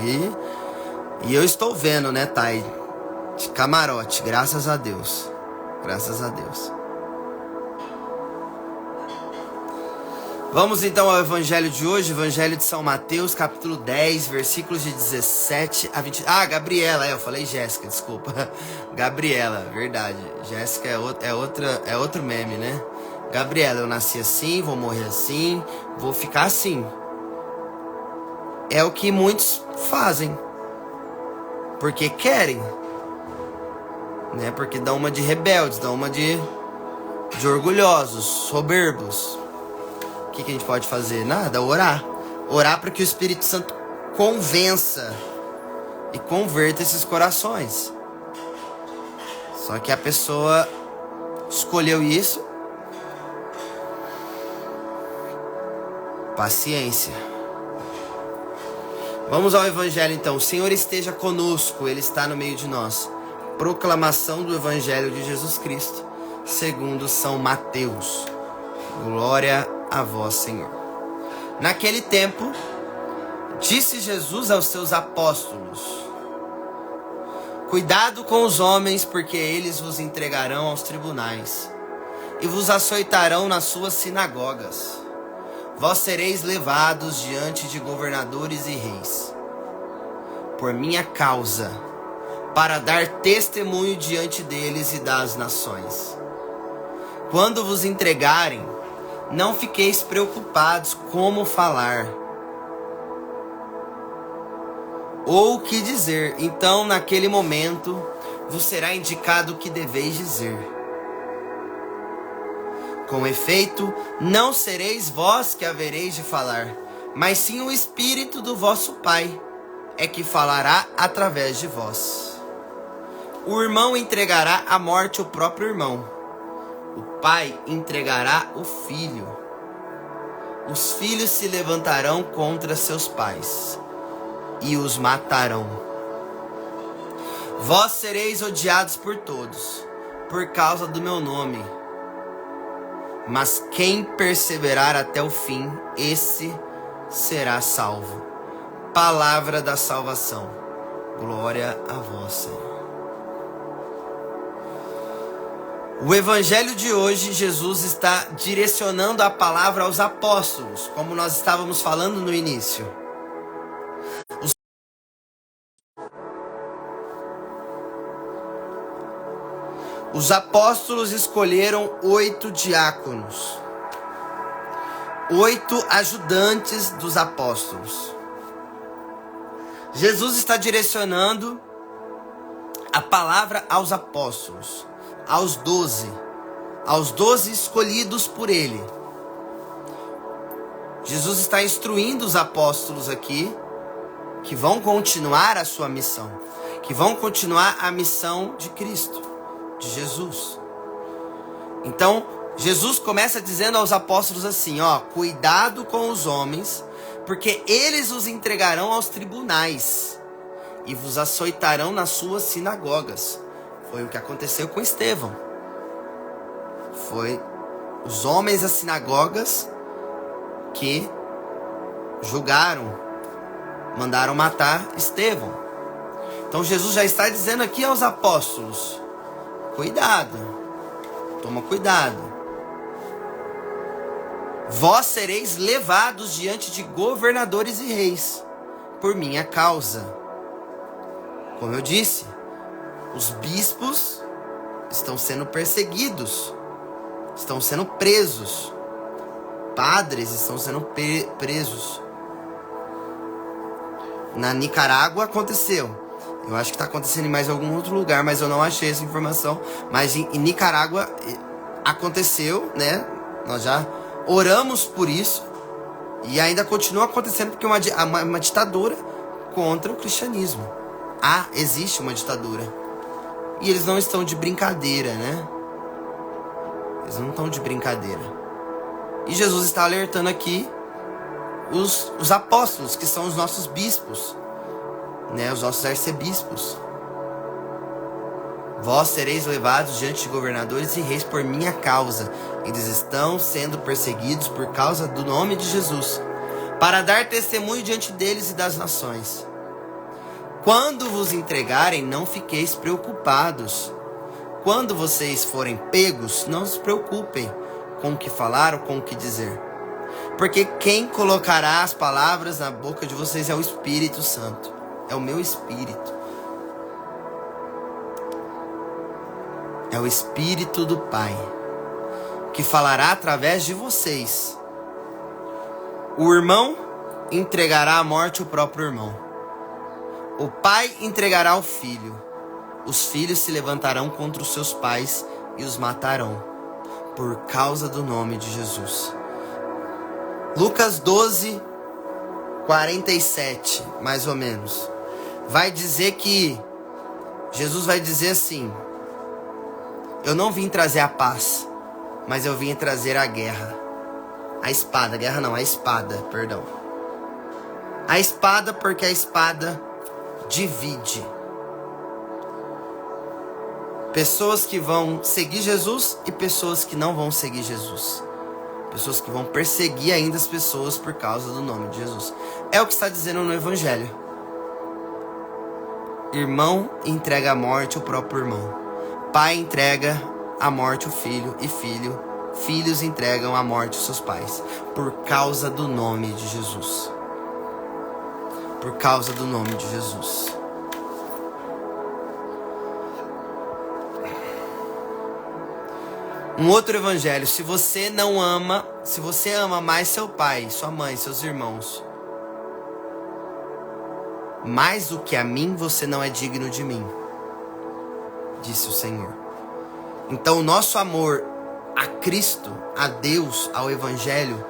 E eu estou vendo, né, Thay? De camarote, graças a Deus. Graças a Deus. Vamos então ao evangelho de hoje, evangelho de São Mateus, capítulo 10, versículos de 17 a 20. Ah, Gabriela, eu falei Jéssica, desculpa. Gabriela, verdade. Jéssica é outro meme, né? Gabriela, eu nasci assim, vou morrer assim, vou ficar assim. É o que muitos fazem. Porque querem. Né? Porque dão uma de rebeldes, dão uma de orgulhosos, soberbos. O que a gente pode fazer? Nada, orar. Orar para que o Espírito Santo convença e converta esses corações. Só que a pessoa escolheu isso. Paciência. Vamos ao evangelho então. O Senhor esteja conosco, Ele está no meio de nós. Proclamação do evangelho de Jesus Cristo, segundo São Mateus. Glória a vós, Senhor. Naquele tempo, disse Jesus aos seus apóstolos: cuidado com os homens, porque eles vos entregarão aos tribunais e vos açoitarão nas suas sinagogas. Vós sereis levados diante de governadores e reis, por minha causa, para dar testemunho diante deles e das nações. Quando vos entregarem, não fiqueis preocupados como falar ou o que dizer. Então, naquele momento, vos será indicado o que deveis dizer. Com efeito, não sereis vós que havereis de falar, mas sim o Espírito do vosso Pai é que falará através de vós. O irmão entregará à morte o próprio irmão. O pai entregará o filho. Os filhos se levantarão contra seus pais e os matarão. Vós sereis odiados por todos, por causa do meu nome. Mas quem perseverar até o fim, esse será salvo. Palavra da salvação. Glória a vós, Senhor. O evangelho de hoje, Jesus está direcionando a palavra aos apóstolos, como nós estávamos falando no início. Os apóstolos escolheram 8 diáconos, 8 ajudantes dos apóstolos. Jesus está direcionando a palavra aos apóstolos, aos 12 escolhidos por ele. Jesus está instruindo os apóstolos aqui, que vão continuar a sua missão, que vão continuar a missão de Cristo, de Jesus. Então, Jesus começa dizendo aos apóstolos assim, cuidado com os homens, porque eles os entregarão aos tribunais e vos açoitarão nas suas sinagogas. Foi o que aconteceu com Estevão. Foi os homens das sinagogas que julgaram, mandaram matar Estevão. Então Jesus já está dizendo aqui aos apóstolos, cuidado, toma cuidado. Vós sereis levados diante de governadores e reis, por minha causa. Como eu disse, os bispos estão sendo perseguidos, estão sendo presos. Padres estão sendo presos. Na Nicarágua aconteceu. Eu acho que está acontecendo em mais algum outro lugar, mas eu não achei essa informação. Mas em Nicarágua aconteceu, né? Nós já oramos por isso. E ainda continua acontecendo porque é uma ditadura contra o cristianismo. Existe uma ditadura. E eles não estão de brincadeira, né? Eles não estão de brincadeira. E Jesus está alertando aqui os apóstolos, que são os nossos bispos, né? Os nossos arcebispos. Vós sereis levados diante de governadores e reis por minha causa. Eles estão sendo perseguidos por causa do nome de Jesus, para dar testemunho diante deles e das nações. Quando vos entregarem, não fiqueis preocupados. Quando vocês forem pegos, não se preocupem com o que falar ou com o que dizer. Porque quem colocará as palavras na boca de vocês é o Espírito Santo. É o meu Espírito. É o Espírito do Pai, que falará através de vocês. O irmão entregará à morte o próprio irmão. O pai entregará o filho. Os filhos se levantarão contra os seus pais e os matarão, por causa do nome de Jesus. Lucas 12, 47, mais ou menos. Vai dizer que Jesus vai dizer assim: eu não vim trazer a paz, mas eu vim trazer a guerra. A espada, a espada, perdão. A espada, porque a espada divide. Pessoas que vão seguir Jesus e pessoas que não vão seguir Jesus. Pessoas que vão perseguir ainda as pessoas por causa do nome de Jesus. É o que está dizendo no Evangelho. Irmão entrega à morte o próprio irmão. Pai entrega à morte o filho. E filhos entregam à morte os seus pais. Por causa do nome de Jesus. Por causa do nome de Jesus. Um outro evangelho: se você ama mais seu pai, sua mãe, seus irmãos, mais do que a mim, você não é digno de mim, disse o Senhor. Então o nosso amor a Cristo, a Deus, ao evangelho,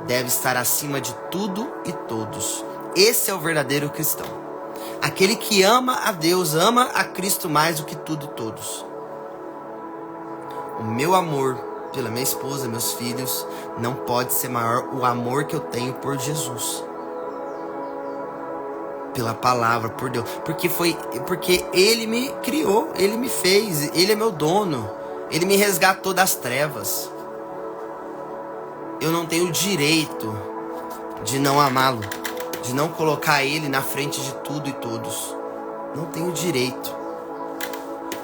deve estar acima de tudo e todos. Esse é o verdadeiro cristão. Aquele que ama a Deus, ama a Cristo mais do que tudo e todos. O meu amor pela minha esposa, meus filhos, não pode ser maior o amor que eu tenho por Jesus. Pela palavra, por Deus. Porque Ele me criou, Ele me fez, Ele é meu dono. Ele me resgatou das trevas. Eu não tenho o direito de não amá-lo, de não colocar Ele na frente de tudo e todos. Não tenho direito.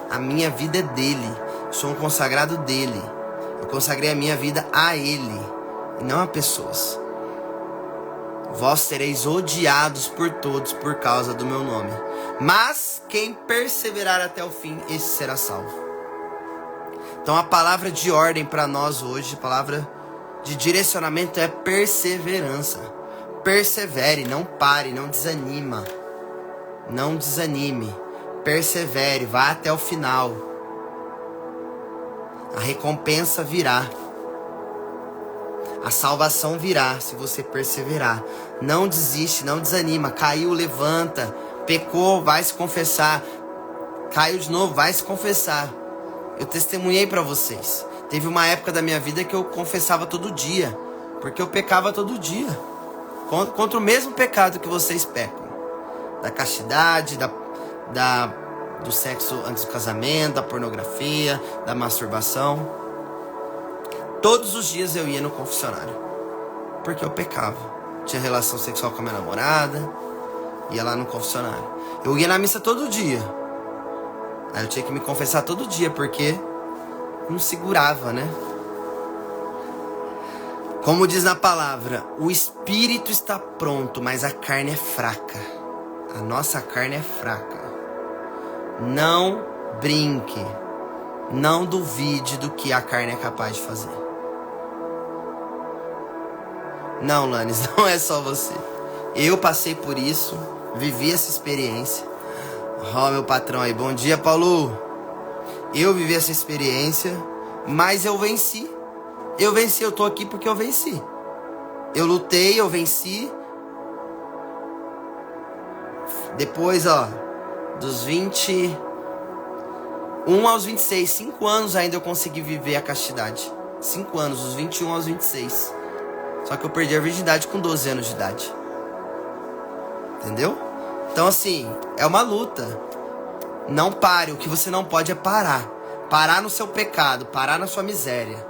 A minha vida é dele. Sou um consagrado dele. Eu consagrei a minha vida a ele e não a pessoas. Vós sereis odiados por todos por causa do meu nome. Mas quem perseverar até o fim, esse será salvo. Então a palavra de ordem para nós hoje, a palavra de direcionamento é perseverança. Persevere, não pare, não desanima. Não desanime. Persevere, vá até o final. A recompensa virá. A salvação virá se você perseverar. Não desiste, não desanima. Caiu, levanta. Pecou, vai se confessar. Caiu de novo, vai se confessar. Eu testemunhei para vocês. Teve uma época da minha vida que eu confessava todo dia. Porque eu pecava todo dia. Contra o mesmo pecado que vocês pecam. Da castidade, do sexo antes do casamento, da pornografia, da masturbação. Todos os dias eu ia no confessionário. Porque eu pecava. Tinha relação sexual com a minha namorada. Ia lá no confessionário. Eu ia na missa todo dia. Aí eu tinha que me confessar todo dia, porque não segurava, né? Como diz na palavra, o espírito está pronto, mas a carne é fraca. A nossa carne é fraca. Não brinque. Não duvide do que a carne é capaz de fazer. Não, Lanes, não é só você. Eu passei por isso, vivi essa experiência. Ó, meu patrão aí, bom dia, Paulo. Eu vivi essa experiência, mas eu venci. Eu tô aqui porque eu venci. Eu lutei, eu venci. Depois, ó, dos 21 aos 26, 5 anos ainda eu consegui viver a castidade. 5 anos, dos 21 aos 26. Só que eu perdi a virgindade com 12 anos de idade. Entendeu? Então, assim, é uma luta. Não pare. O que você não pode é parar. Parar no seu pecado, parar na sua miséria.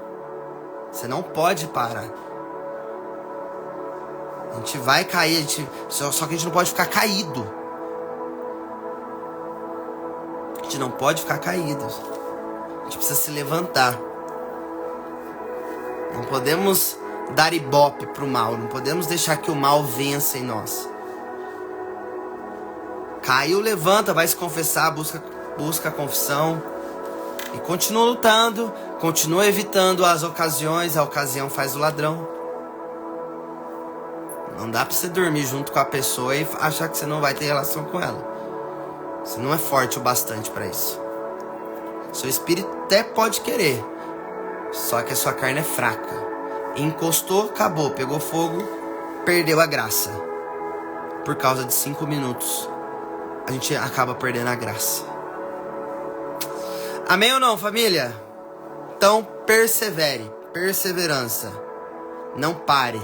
Você não pode parar. A gente vai cair, só que a gente não pode ficar caído. A gente não pode ficar caído. A gente precisa se levantar. Não podemos dar ibope pro mal. Não podemos deixar que o mal vença em nós. Caiu, levanta, vai se confessar, busca a confissão. E continua lutando, continua evitando as ocasiões. A ocasião faz o ladrão. Não dá pra você dormir junto com a pessoa e achar que você não vai ter relação com ela. Você não é forte o bastante pra isso. Seu espírito até pode querer, só que a sua carne é fraca. Encostou, acabou, pegou fogo, perdeu a graça. Por causa de 5 minutos, a gente acaba perdendo a graça. Amém ou não, família? Então persevere, perseverança. Não pare.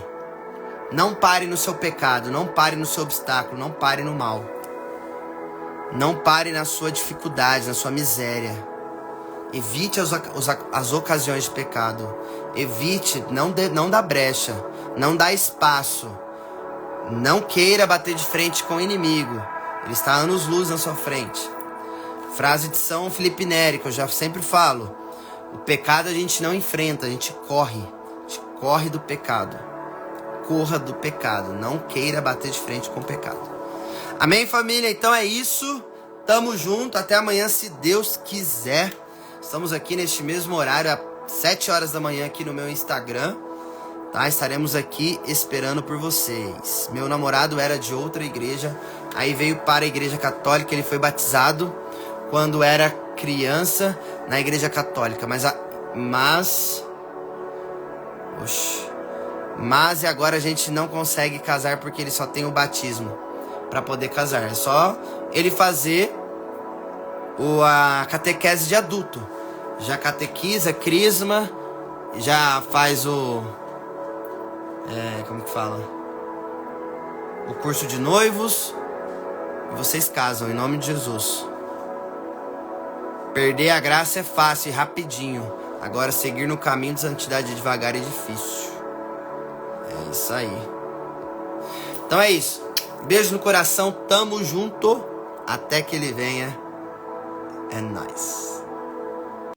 Não pare no seu pecado, não pare no seu obstáculo, não pare no mal. Não pare na sua dificuldade, na sua miséria. Evite as ocasiões de pecado. Evite, não dá brecha, não dá espaço. Não queira bater de frente com o inimigo. Ele está a anos-luz na sua frente. Frase de São Felipe Neri, que eu já sempre falo. O pecado a gente não enfrenta, a gente corre. A gente corre do pecado. Corra do pecado. Não queira bater de frente com o pecado. Amém, família? Então é isso. Tamo junto. Até amanhã, se Deus quiser. Estamos aqui neste mesmo horário, às 7 horas da manhã, aqui no meu Instagram. Tá? Estaremos aqui esperando por vocês. Meu namorado era de outra igreja. Aí veio para a igreja católica. Ele foi batizado quando era criança na igreja católica. Mas agora a gente não consegue casar porque ele só tem o batismo para poder casar. É só ele fazer a catequese de adulto. Já catequiza, crisma, já faz como que fala? O curso de noivos. E vocês casam, em nome de Jesus. Perder a graça é fácil e rapidinho. Agora seguir no caminho de santidade devagar é difícil. É isso aí. Então é isso. Beijo no coração, tamo junto. Até que ele venha. É nóis.